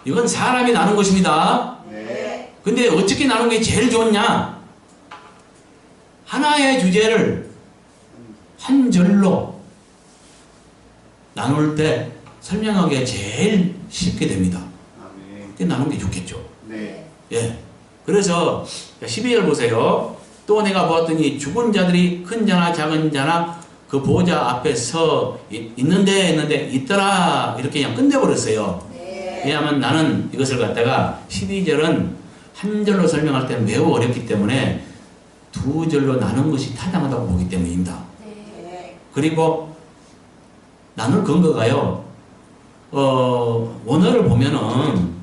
이건 사람이 나눈 것입니다. 네. 근데 어떻게 나눈 게 제일 좋냐? 하나의 주제를 한 절로 나눌 때 설명하기가 제일 쉽게 됩니다. 아멘. 그렇게 나누는 게 좋겠죠. 네. 예. 그래서 12절 보세요. 또 내가 보았더니 죽은 자들이 큰 자나 작은 자나 그 보좌 앞에 서 있는데 있더라. 이렇게 그냥 끝내버렸어요. 왜냐하면 나는 이것을 갖다가 12절은 한 절로 설명할 때는 매우 어렵기 때문에 두 절로 나눈 것이 타당하다고 보기 때문입니다. 그리고 나눌 근거가요. 원어를 보면은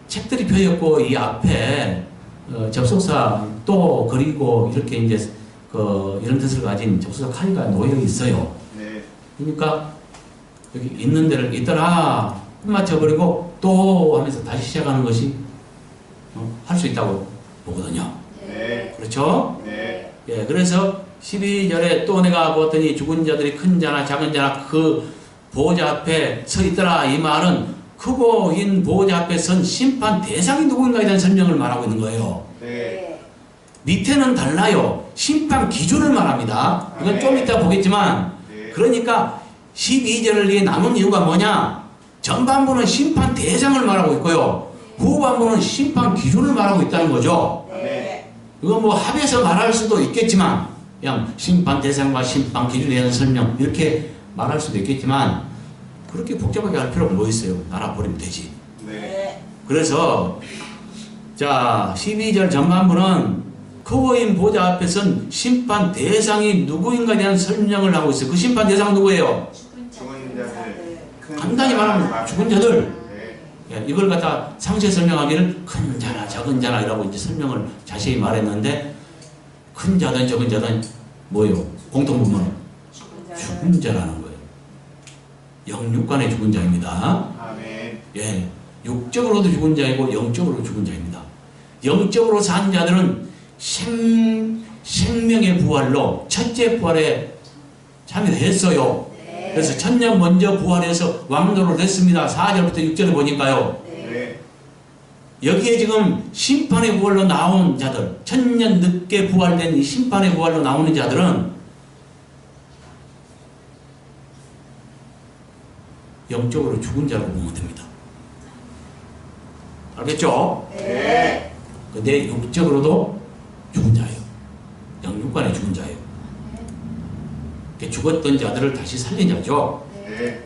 책들이 펴있고 이 앞에 접속사 또 그리고 이렇게 이제 이런 뜻을 가진 접속사 칸이가 놓여 있어요. 네. 그러니까 여기 있는 데를 있더라 끝마쳐버리고 또 하면서 다시 시작하는 것이 할 수 있다고 보거든요. 네. 그렇죠? 네. 예, 그래서 12절에 또 내가 보았더니 죽은 자들이 큰 자나 작은 자나 그 보호자 앞에 서 있더라. 이 말은 크고 흰 보호자 앞에 선 심판 대상이 누구인가에 대한 설명을 말하고 있는 거예요. 네. 밑에는 달라요. 심판 기준을 말합니다. 이건 좀 이따 보겠지만 네. 그러니까 12절을 남은 이유가 뭐냐? 전반부는 심판 대상을 말하고 있고요. 후반부는 심판 기준을 말하고 있다는 거죠. 네. 이건 뭐 합해서 말할 수도 있겠지만 그냥 심판 대상과 심판 기준에 대한 설명 이렇게 말할 수도 있겠지만 그렇게 복잡하게 할 필요가 뭐 있어요. 나라 버리면 되지. 네. 그래서 자 12절 전반부는 커워인 보좌 앞에선 심판 대상이 누구인가에 대한 설명을 하고 있어요. 그 심판 대상은 누구예요? 죽은 죽은 자들. 큰 간단히 자, 말하면 작은 죽은 자들. 네. 예, 이걸 갖다 상세 설명하기를 큰 자나 작은 자나 이라고 이제 설명을 자세히 말했는데 큰 자든 적은 자든 뭐예요? 공통분모는 죽은 자라는 거예요. 영육간의 죽은 자입니다. 아멘. 예, 육적으로도 죽은 자이고 영적으로 죽은 자입니다. 영적으로 산 자들은 생명의 부활로 첫째 부활에 참여했어요. 네. 그래서 천년 먼저 부활해서 왕노를 했습니다. 4절부터 6절에 보니까요. 네. 여기에 지금 심판의 부활로 나온 자들, 천년 늦게 부활된 이 심판의 부활로 나오는 자들은 영적으로 죽은 자로 보면 됩니다. 알겠죠? 네. 근데 육적으로도 죽은 자예요. 영육간에 죽은 자예요. 이렇게 죽었던 자들을 다시 살린 자죠. 네.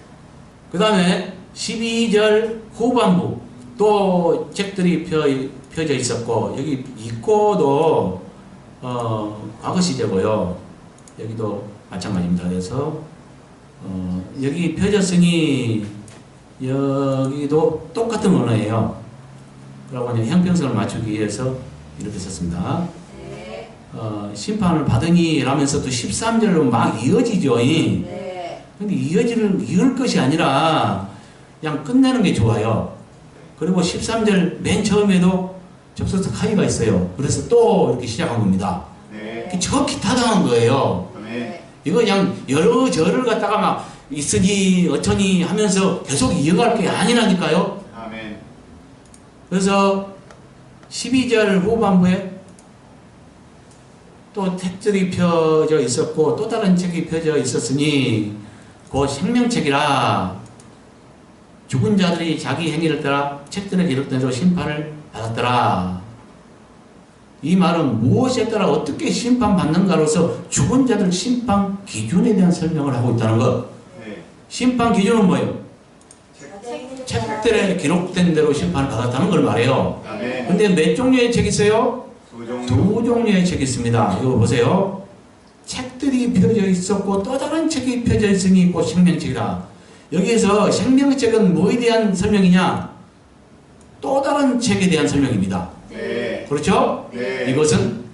그 다음에 12절 후반부 또 책들이 펴져 있었고 여기 입고도 과거 시제고요. 여기도 마찬가지입니다. 그래서 여기 펴졌으니 여기도 똑같은 언어예요. 그러고 이제 형평성을 맞추기 위해서 이렇게 썼습니다. 네. 심판을 받으니 라면서도 13절로 막 이어지죠. 네. 근데 이을 것이 아니라 그냥 끝내는 게 좋아요. 그리고 13절 맨 처음에도 접속사 카이가 있어요. 그래서 또 이렇게 시작한 겁니다. 네. 이렇게 정확히 타당한 거예요. 아멘. 이거 그냥 여러 절을 갖다가 막 있으니 어쩌니 하면서 계속 이어갈 게 아니라니까요. 아멘. 그래서 12절 후반부에 또 책들이 펴져 있었고 또 다른 책이 펴져 있었으니 그 생명책이라 죽은 자들이 자기 행위를 따라 책들에 기록된 대로 심판을 받았더라. 이 말은 무엇에 따라 어떻게 심판받는가로서 죽은 자들 심판 기준에 대한 설명을 하고 있다는 것. 네. 심판 기준은 뭐예요? 책. 책들에 기록된 대로 심판을 받았다는 걸 말해요. 아멘. 근데 몇 종류의 책이 있어요? 두 종류. 두 종류의 책이 있습니다. 이거 보세요. 책들이 펴져 있었고 또 다른 책이 펴져 있으니 곧 생명책이다. 여기에서 생명책은 뭐에 대한 설명이냐? 또 다른 책에 대한 설명입니다. 네. 그렇죠? 네. 이것은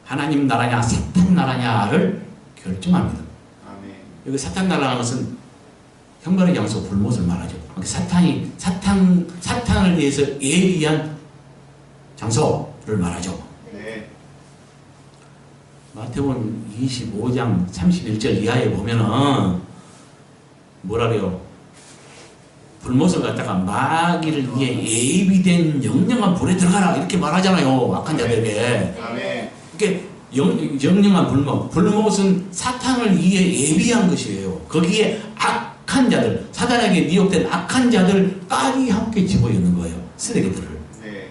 하나님 나라냐 사탄 나라냐를 결정합니다. 아멘. 여기 사탄 나라는 것은 형벌의 장소 불못을 말하죠. 사탄을 위해서 예비한 장소를 말하죠. 네. 마태복음 25장 31절 이하에 보면은 뭐라 그래요? 불못을 갖다가 마귀를 위해 예비된 영영한 불에 들어가라 이렇게 말하잖아요. 악한 자들에게. 아멘. 이렇게 영영한 불못은 사탄을 위해 예비한 것이에요. 거기에 악한 자들, 사탄에게 미혹된 악한 자들까지 함께 집어넣는 거예요. 쓰레기들을. 네.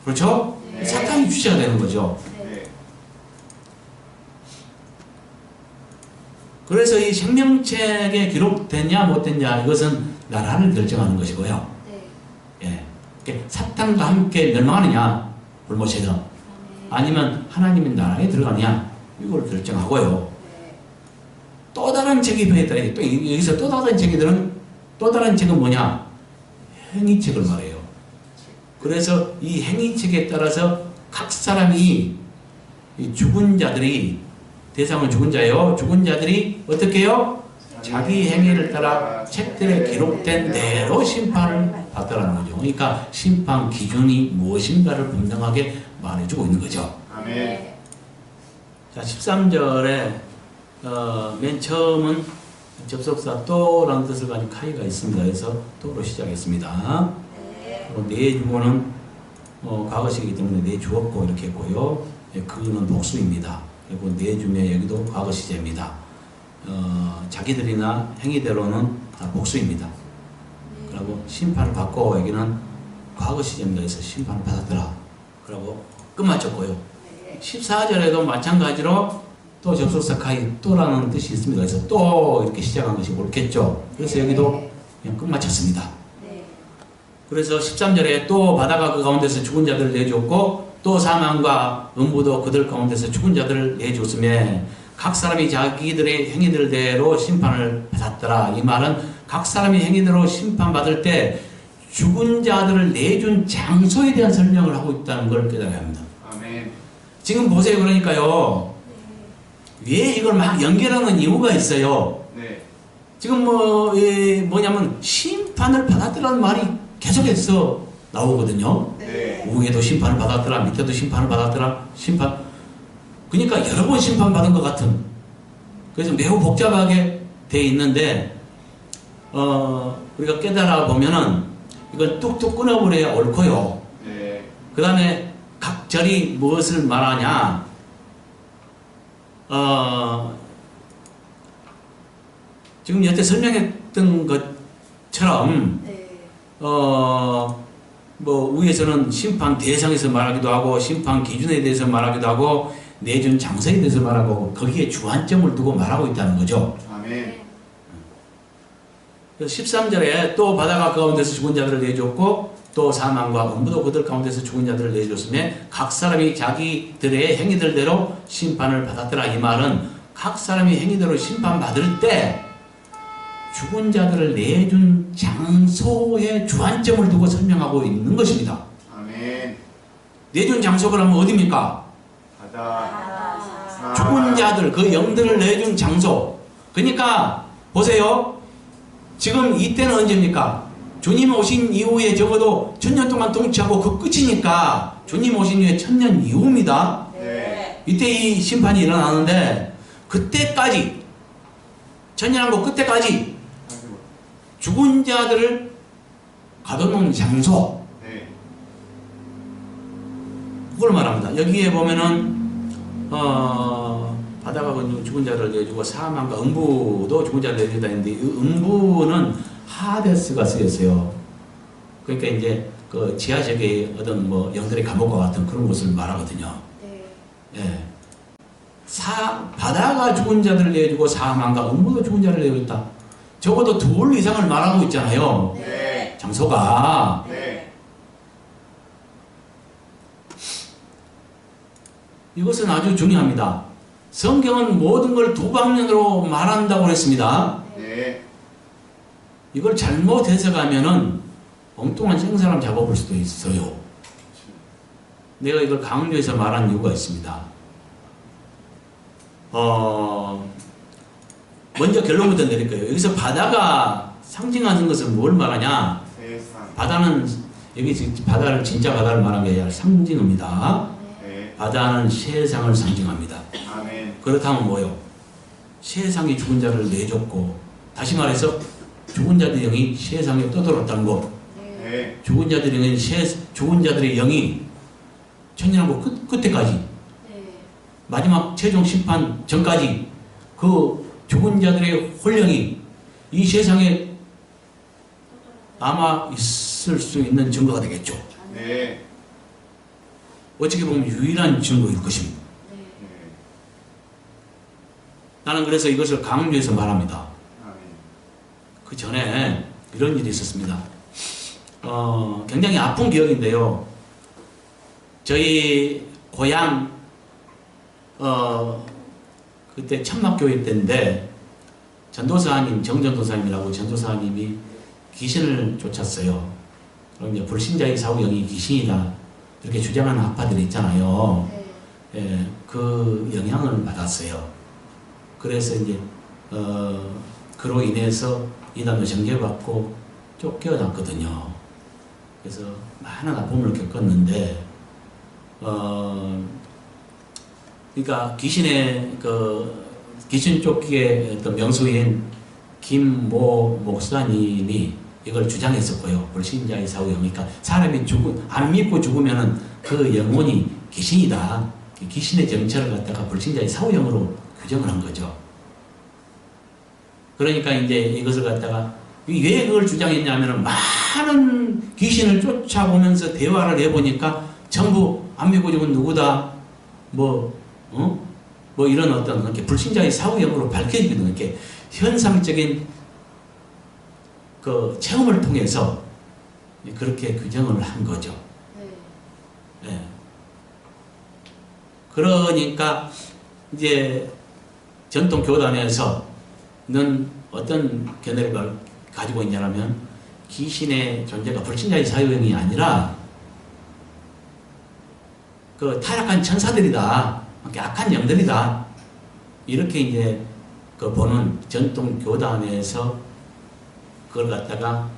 그렇죠? 네. 사탄이 주체가 되는 거죠. 네. 그래서 이 생명책에 기록됐냐 못됐냐 이것은 나라를 결정하는 것이고요. 네. 예. 이렇게 사탄과 함께 멸망하느냐 불못이든 아니면 하나님의 나라에 들어가느냐 이걸 결정하고요. 네. 또 다른 책이 펴있다. 또 여기서 또 다른 책이들은 또 다른 책은 뭐냐? 행위책을 말해요. 그래서 이 행위책에 따라서 각 사람이 이 죽은 자들이 대상은 죽은 자예요. 죽은 자들이 어떻게 해요? 자기 행위를 따라 책들에 기록된 대로 심판을 받더라는 거죠. 그러니까 심판 기준이 무엇인가를 분명하게 말해주고 있는 거죠. 아멘. 네. 자, 13절에 맨 처음은 접속사 또라는 뜻을 가진 카이가 있습니다. 그래서 또로 시작했습니다. 네. 그리고 내주어는 과거식이기 때문에 내주었고 이렇게 했고요. 그는 복수입니다. 그리고 내주면 여기도 과거 시제입니다. 자기들이나 행위대로는 다 복수입니다. 그리고 심판을 받고 여기는 과거 시제입니다. 그래서 심판을 받았더라. 그리고 끝마쳤고요. 네. 14절에도 마찬가지로 또 접속사 카이 또라는 뜻이 있습니다. 그래서 또 이렇게 시작한 것이 옳겠죠. 그래서 여기도 그냥 끝마쳤습니다. 네. 그래서 13절에 또 바다가 그 가운데서 죽은 자들을 내주었고 또 사망과 음부도 그들 가운데서 죽은 자들을 내주었으며 각 사람이 자기들의 행위들대로 심판을 받았더라. 이 말은 각 사람이 행위대로 심판받을 때 죽은 자들을 내준 장소에 대한 설명을 하고 있다는 걸 깨달아야 합니다. 아멘. 지금 보세요. 그러니까요. 왜 이걸 막 연결하는 이유가 있어요. 네. 지금 뭐냐면 심판을 받았더라는 말이 계속해서 나오거든요. 네. 위에도 심판을 받았더라, 밑에도 심판을 받았더라, 심판. 그러니까 여러 번 심판받은 것 같은. 그래서 매우 복잡하게 돼 있는데, 우리가 깨달아 보면은 이건 뚝뚝 끊어버려야 옳고요. 네. 그 다음에 각 절이 무엇을 말하냐? 지금 여태 설명했던 것처럼, 네. 뭐 위에서는 심판 대상에서 말하기도 하고 심판 기준에 대해서 말하기도 하고 내준 장소에 대해서 말하고 거기에 주안점을 두고 말하고 있다는 거죠. 아멘. 그래서 13절에 또 바다가 그 가운데서 죽은 자들을 내줬고 또 사망과 음부도 그들 가운데서 죽은 자들을 내줬으며 각 사람이 자기들의 행위들대로 심판을 받았더라. 이 말은 각 사람이 행위대로 심판받을 때 죽은 자들을 내준 장소에 주안점을 두고 설명하고 있는 것입니다. 아멘. 내준 장소가 그러면 어디입니까? 바다. 죽은 자들, 그 영들을 내준 장소. 그러니까 보세요. 지금 이때는 언제입니까? 주님 오신 이후에 적어도 1000년 동안 통치하고 그 끝이니까 주님 오신 이후에 1000년 이후입니다. 네. 이때 이 심판이 일어나는데 그때까지 1000년하고 그때까지 죽은 자들을 가둬놓은 장소, 네. 그걸 말합니다. 여기에 보면은 바다가 죽은 자를 내주고 사망과 음부도 죽은 자를 내주다 했는데 이 음부는 하데스가 쓰였어요. 그러니까 이제 그 지하 세계의 어떤 뭐 영들의 감옥과 같은 그런 곳을 말하거든요. 네. 예. 바다가 죽은 자들을 내주고 사망과 음부도 죽은 자를 내주었다. 적어도 둘 이상을 말하고 있잖아요. 네. 장소가. 네. 이것은 아주 중요합니다. 성경은 모든 걸 두 방면으로 말한다고 했습니다. 네. 이걸 잘못 해석하면은 엉뚱한 생사람 잡아볼 수도 있어요. 내가 이걸 강조해서 말한 이유가 있습니다. 먼저 결론부터 내릴 거예요. 여기서 바다가 상징하는 것은 뭘 말하냐? 세상. 바다는 여기 바다를 진짜 바다를 말하는 게 아니라 상징입니다. 네. 바다는 세상을 상징합니다. 아멘. 그렇다면 뭐요? 세상이 죽은 자를 내줬고 다시 말해서 죽은 자들의 영이 세상에 떠돌았다는 것. 네. 죽은 자들의 죽은 자들의 영이 천년왕국 끝에까지 네. 마지막 최종 심판 전까지 그 죽은 자들의 혼령이 이 세상에 남아 있을 수 있는 증거가 되겠죠. 네. 어떻게 보면 유일한 증거일 것입니다. 네. 네. 나는 그래서 이것을 강조해서 말합니다. 아멘. 그 전에 이런 일이 있었습니다. 굉장히 아픈 기억인데요. 저희 고향 그때 천막교회 때인데 전도사님 정전도사님이라고 전도사님이 귀신을 쫓았어요. 그럼 이제 불신자의 사후영이 귀신이다 이렇게 주장하는 학파들이 있잖아요. 네. 예, 그 영향을 받았어요. 그래서 이제 그로 인해서 이단도 정죄받고 쫓겨났거든요. 그래서 많은 아픔을 겪었는데 그러니까 귀신의 귀신 쫓기의 어떤 명수인 김모 목사님이 이걸 주장했었고요. 불신자의 사후영. 그러니까 사람이 안 믿고 죽으면은 그 영혼이 귀신이다. 귀신의 정체를 갖다가 불신자의 사후영으로 규정을 한 거죠. 그러니까 이제 이것을 갖다가 왜 그걸 주장했냐면은 많은 귀신을 쫓아보면서 대화를 해보니까 전부 안 믿고 죽은 누구다. 뭐 이런 어떤 이렇게 불신자의 사후형으로 밝혀지거든. 이렇게 현상적인 그 체험을 통해서 그렇게 규정을 한 거죠. 네. 예. 그러니까 이제 전통 교단에서는 어떤 견해를 가지고 있냐면 귀신의 존재가 불신자의 사유형이 아니라 그 타락한 천사들이다, 악한 영들이다, 이렇게 이제 그 보는 전통 교단에서 그걸 갖다가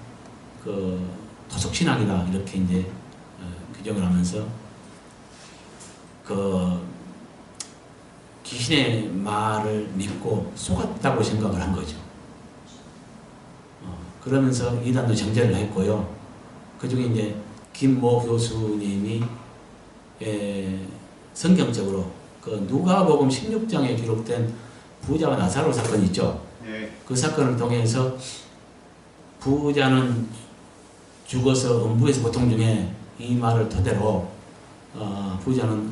그 토속 신앙이다 이렇게 이제 규정을 하면서 그 귀신의 말을 믿고 속았다고 생각을 한 거죠. 그러면서 이단도 정제를 했고요. 그 중에 이제 김모 교수님이 성경적으로 그 누가복음 16장에 기록된 부자와 나사로 사건이 있죠. 네. 그 사건을 통해서 부자는 죽어서 음부에서 고통 중에 이 말을 토대로 부자는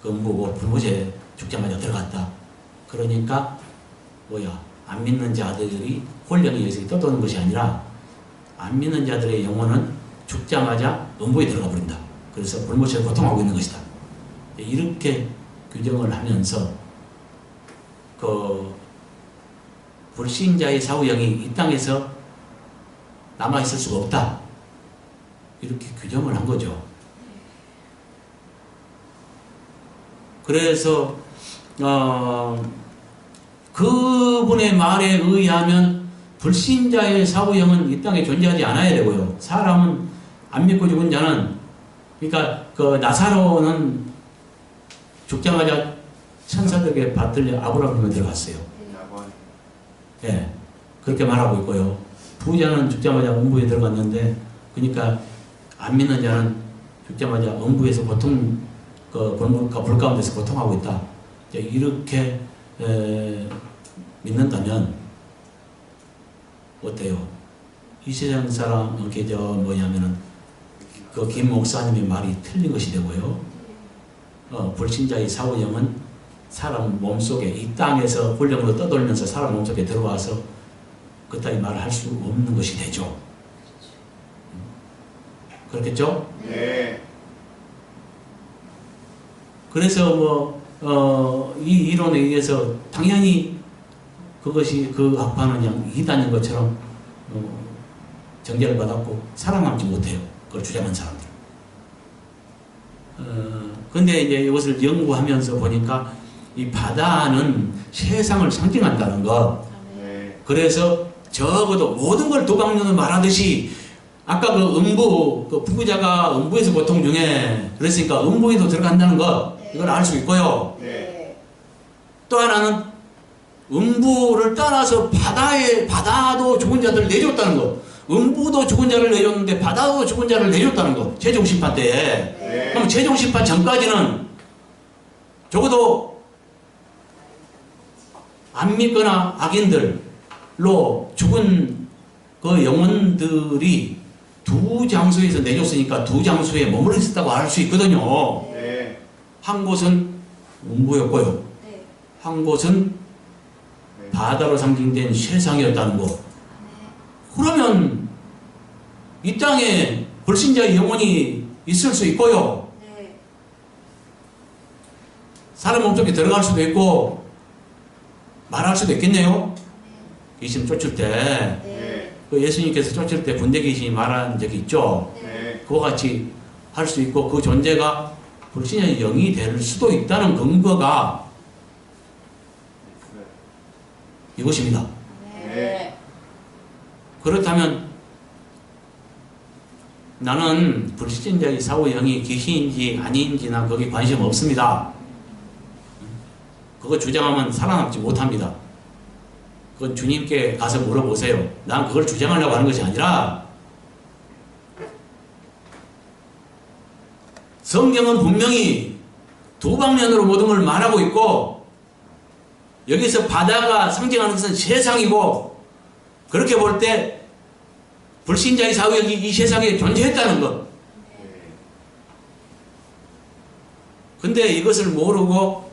그 음부고 불모지에 죽자마자 들어갔다. 그러니까 뭐야, 안 믿는 자들이 혼령에 의해서 떠도는 것이 아니라 안 믿는 자들의 영혼은 죽자마자 음부에 들어가 버린다. 그래서 불모지에 고통하고 있는 것이다. 이렇게 규정을 하면서 그 불신자의 사후형이 이 땅에서 남아있을 수가 없다. 이렇게 규정을 한 거죠. 그래서 그분의 말에 의하면 불신자의 사후형은 이 땅에 존재하지 않아야 되고요. 사람은 안 믿고 죽은 자는, 그러니까 그 나사로는 죽자마자 천사들에게 받들려 아브라함에 들어갔어요. 예, 그렇게 말하고 있고요. 부자는 죽자마자 음부에 들어갔는데, 그러니까 안 믿는 자는 죽자마자 음부에서 고통, 불 가운데서 고통하고 있다. 이렇게 믿는다면 어때요? 이 세상 사람 이렇게 뭐냐면은 그 김 목사님의 말이 틀린 것이 되고요. 불신자의 사후형은 사람 몸속에 이 땅에서 훈령으로 떠돌면서 사람 몸속에 들어와서 그따위 말을 할 수 없는 것이 되죠. 그렇겠죠? 네. 그래서 이 이론에 의해서 당연히 그것이 그 학파는 그냥 이단인 것처럼 정죄를 받았고 살아남지 못해요. 그걸 주장한 사람들. 근데 이제 이것을 연구하면서 보니까 이 바다는 세상을 상징한다는 것. 네. 그래서 적어도 모든 걸 도박론을 말하듯이 아까 그 음부, 그 부자가 음부에서 고통 중에 그랬으니까 음부에도 들어간다는 것, 이걸 알 수 있고요. 네. 또 하나는 음부를 떠나서 바다도 죽은 자들을 내줬다는 것. 음부도 죽은 자를 내줬는데 바다도 죽은 자를 내줬다는 것. 최종심판 때에. 네. 그럼 최종심판 전까지는 적어도 안 믿거나 악인들로 죽은 그 영혼들이 두 장소에서 내줬으니까 두 장소에 머물러 있었다고 알 수 있거든요. 네. 한 곳은 음부였고요. 네. 한 곳은 네. 바다로 상징된 세상이었다는 거. 그러면 이 땅에 불신자의 영혼이 있을 수 있고요. 네. 사람 몸속에 들어갈 수도 있고 말할 수도 있겠네요. 귀신 쫓을 때 네. 그 예수님께서 쫓을 때 군대 귀신이 말한 적이 있죠. 네. 그와 같이 할 수 있고 그 존재가 불신자의 영이 될 수도 있다는 근거가 이것입니다. 네. 그렇다면 나는 불신자의 사후형이 귀신인지 아닌지나 거기에 관심 없습니다. 그거 주장하면 살아남지 못합니다. 그건 주님께 가서 물어보세요. 난 그걸 주장하려고 하는 것이 아니라 성경은 분명히 두 방면으로 모든 걸 말하고 있고 여기서 바다가 상징하는 것은 세상이고 그렇게 볼 때 불신자의 사후형이 이 세상에 존재했다는 것. 근데 이것을 모르고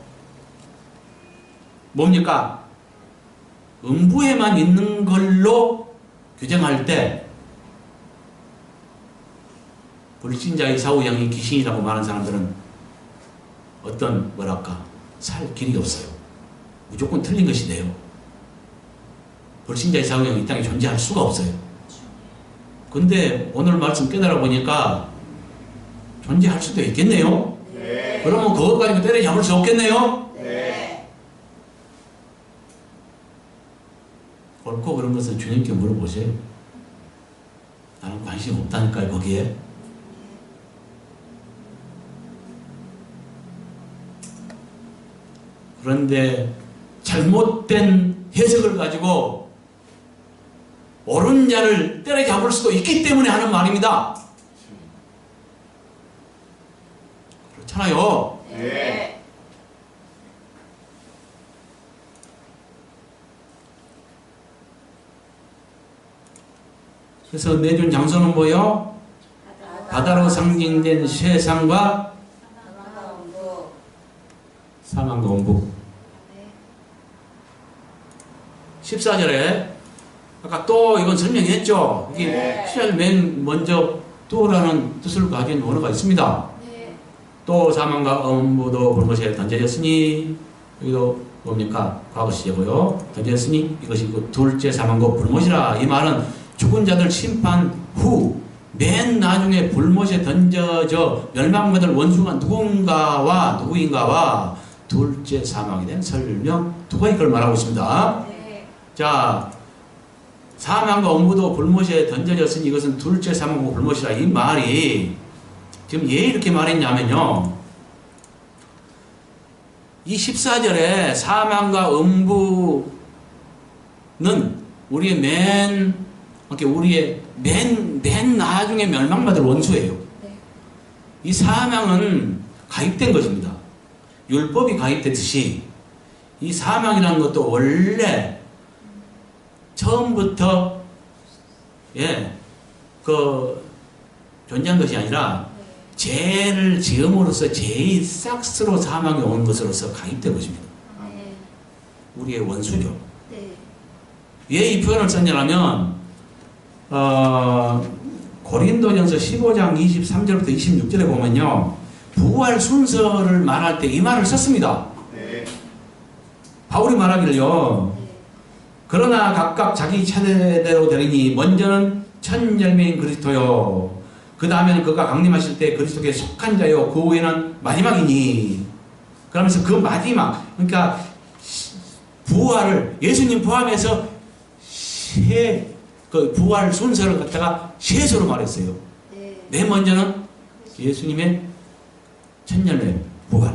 뭡니까? 음부에만 있는 걸로 규정할 때 불신자의 사후형이 귀신이라고 말하는 사람들은 어떤 뭐랄까 살 길이 없어요. 무조건 틀린 것이 돼요. 불신자의 사후형이 이 땅에 존재할 수가 없어요. 근데 오늘 말씀 깨달아 보니까 존재할 수도 있겠네요. 네. 그러면 그것 가지고 때려잡을 수 없겠네요. 네. 옳고 그런 것은 주님께 물어보세요. 나는 관심 없다니까요, 거기에. 그런데 잘못된 해석을 가지고 옳은 자를 때려잡을 수도 있기 때문에 하는 말입니다. 그렇잖아요. 네. 그래서 내준 장소는 뭐요? 바다로 상징된 세상과 사망과 원부. 14절에 아까 또 이건 설명했죠. 이게 네. 제일 맨 먼저 또라는 뜻을 가진 언어가 있습니다. 또 사망과 원부도 불못에 던져졌으니 여기도 뭡니까? 과거 시제고요. 던져졌으니 이것이 그 둘째 사망과 불못이라. 이 말은 죽은 자들 심판 후 맨 나중에 불못에 던져져 멸망받을 원수가 누구인가와 둘째 사망에 대한 설명 두 가지 걸 말하고 있습니다. 자, 사망과 원부도 불못에 던져졌으니 이것은 둘째 사망과 불못이라. 이 말이 지금 왜 이렇게 말했냐면요, 이 14절에 사망과 원부는 우리의 맨 나중에 멸망받을 원수예요. 이 사망은 가입된 것입니다. 율법이 가입됐듯이 이 사망이라는 것도 원래 처음부터 존재한 것이 아니라 죄를 지음으로써 죄의 싹스로 사망이 온 것으로서 가입된 것입니다. 우리의 원수죠. 왜 이 표현을 썼냐면 고린도전서 15장 23절부터 26절에 보면요, 부활 순서를 말할 때 이 말을 썼습니다. 네. 바울이 말하기를요, 그러나 각각 자기 차례대로 되리니 먼저는 첫 열매인 그리스도요, 그 다음에는 그가 강림하실 때 그리스도께 속한 자요, 그 후에는 마지막이니. 그러면서 그 마지막, 그러니까 부활을 예수님 포함해서 그 부활 순서를 갖다가 셋으로 말했어요. 맨 먼저는 예수님의 첫 열매 부활,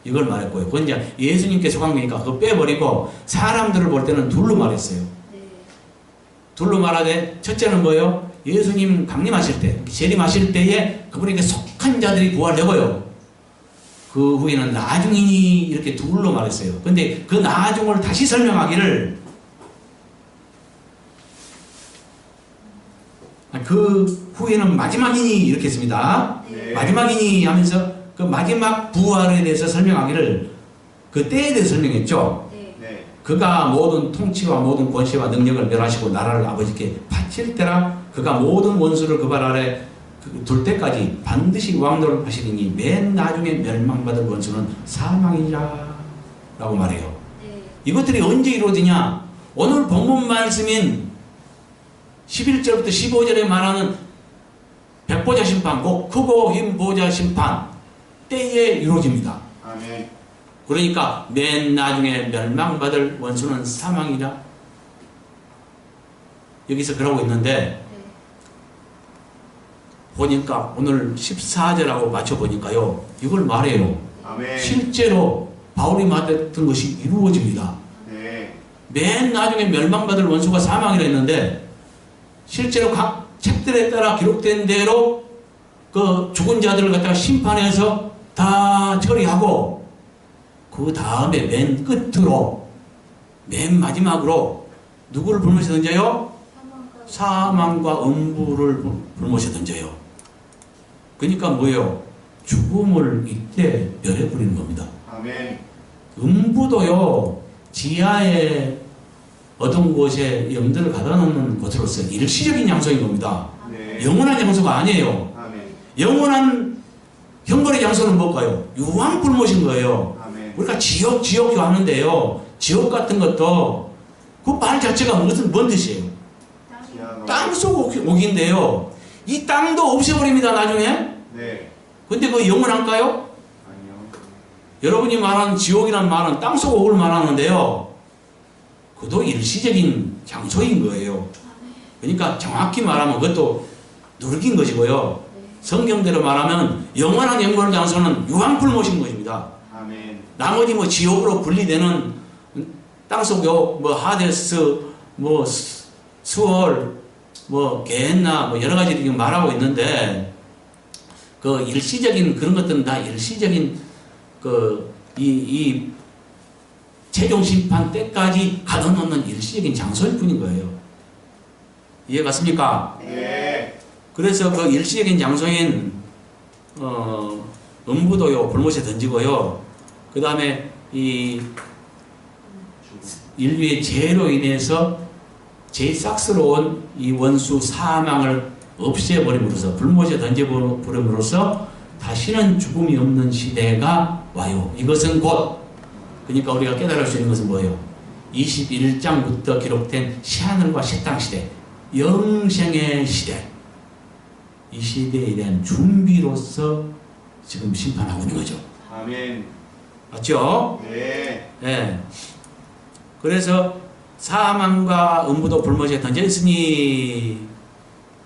이걸 말했고요. 그건 이제 예수님께 속한 거니까 그거 빼버리고 사람들을 볼 때는 둘로 말했어요. 둘로 말하되 첫째는 뭐예요? 예수님 강림하실 때, 재림하실 때에 그분에게 속한 자들이 부활되고요. 그 후에는 나중이니, 이렇게 둘로 말했어요. 근데 그 나중을 다시 설명하기를 그 후에는 마지막이니 이렇게 했습니다. 네. 마지막이니 하면서 그 마지막 부활에 대해서 설명하기를 그 때에 대해서 설명했죠. 네. 그가 모든 통치와 모든 권세와 능력을 멸하시고 나라를 아버지께 바칠 때라. 그가 모든 원수를 그 발 아래 둘 때까지 반드시 왕노를 하시리니 맨 나중에 멸망받을 원수는 사망이라 라고 말해요. 이것들이 언제 이루어지냐? 오늘 본문 말씀인 11절부터 15절에 말하는 백보자 심판, 곧 크고 흰 보자 심판 때에 이루어집니다. 아멘. 그러니까 맨 나중에 멸망받을 원수는 사망이라. 여기서 그러고 있는데 보니까 오늘 14절하고 맞춰보니까요, 이걸 말해요. 아멘. 실제로 바울이 말했던 것이 이루어집니다. 네. 맨 나중에 멸망받을 원수가 사망이라 했는데 실제로 각 책들에 따라 기록된 대로 그 죽은 자들을 갖다가 심판해서 다 처리하고 그 다음에 맨 끝으로 맨 마지막으로 누구를 불못에 던져요? 사망과 음부를 불못에 던져요. 그러니까 뭐예요? 죽음을 이때 멸해버리는 겁니다. 아멘. 음부도요, 지하에 어두운 곳에 영들을 가다 놓는 곳으로서 일시적인 장소인 겁니다. 네. 영원한 장소가 아니에요. 아멘. 영원한 형벌의 장소는 뭘까요? 유황불못인 거예요. 아멘. 우리가 지옥 하는데요. 지옥 같은 것도 그 말 자체가 뭔 뜻이에요? 지하 땅속 옥인데요. 이 땅도 없애버립니다, 나중에. 네. 근데 그 영원한가요? 아니요. 여러분이 말하는 지옥이란 말은 땅속 옥을 말하는데요. 그도 일시적인 장소인 거예요. 그러니까 정확히 말하면 그것도 누르긴 것이고요. 성경대로 말하면 영원한 영광의 장소는 유황불못인 것입니다. 아멘. 나머지 뭐 지옥으로 분리되는 땅속 옥, 뭐 하데스, 뭐 수월, 뭐 게헨나, 뭐 여러 가지 지금 말하고 있는데 그 일시적인 그런 것들은 다 일시적인 이 최종 심판 때까지 가둬놓는 일시적인 장소일 뿐인 거예요. 이해 갔습니까? 네. 그래서 그 일시적인 장소인 음부도요 불못에 던지고요. 그 다음에 이 인류의 죄로 인해서 제일 싹스러운 이 원수 사망을 없애버림으로써 불못에 던져버림으로써 다시는 죽음이 없는 시대가 와요. 이것은 곧 그러니까 우리가 깨달을 수 있는 것은 뭐예요? 21장부터 기록된 새하늘과 새 땅 시대, 영생의 시대, 이 시대에 대한 준비로서 지금 심판하고 있는 거죠. 아멘. 맞죠? 네. 네. 그래서 사망과 음부도 불못에 던져 있으니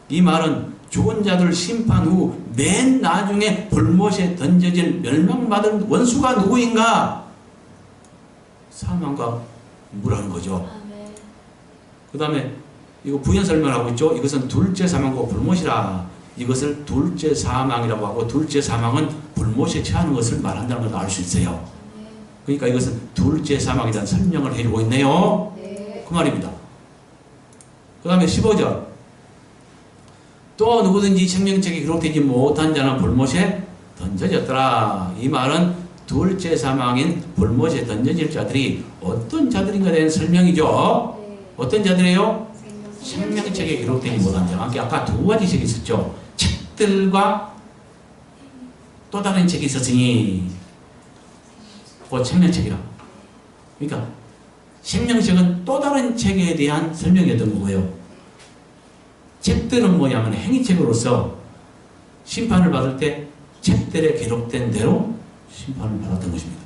이 말은 죽은 자들 심판 후 맨 나중에 불못에 던져질 멸망받은 원수가 누구인가? 사망과 음부라는 거죠. 그 다음에 이거 부연 설명하고 있죠. 이것은 둘째 사망과 불못이라. 이것을 둘째 사망이라고 하고 둘째 사망은 불못에 처하는 것을 말한다는 것을 알 수 있어요. 그러니까 이것은 둘째 사망이라는 설명을 해주고 있네요. 네. 그 말입니다. 그 다음에 15절. 또 누구든지 생명책에 기록되지 못한 자는 불못에 던져졌더라. 이 말은 둘째 사망인 불못에 던져질 자들이 어떤 자들인가 대한 설명이죠. 네. 어떤 자들이에요? 생명책에 기록되지 못한 자. 아까 두 가지 책이 있었죠. 책들과 또 다른 책이 있었으니 그 생명책이라. 그러니까 생명책은 또 다른 책에 대한 설명이었던 거고요. 책들은 뭐냐면 행위책으로서 심판을 받을 때 책들에 기록된 대로 심판을 받았던 것입니다.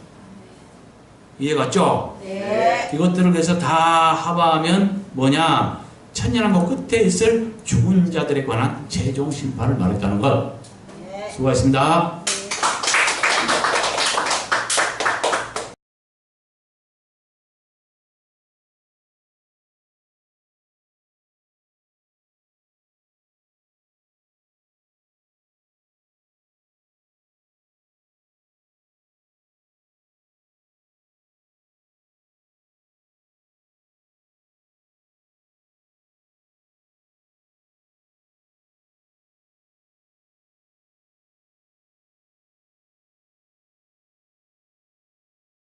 이해갔죠? 네. 이것들을 그래서 다 합하면 뭐냐? 천년왕국 끝에 있을 죽은 자들에 관한 최종 심판을 말했다는 것. 네. 수고하셨습니다.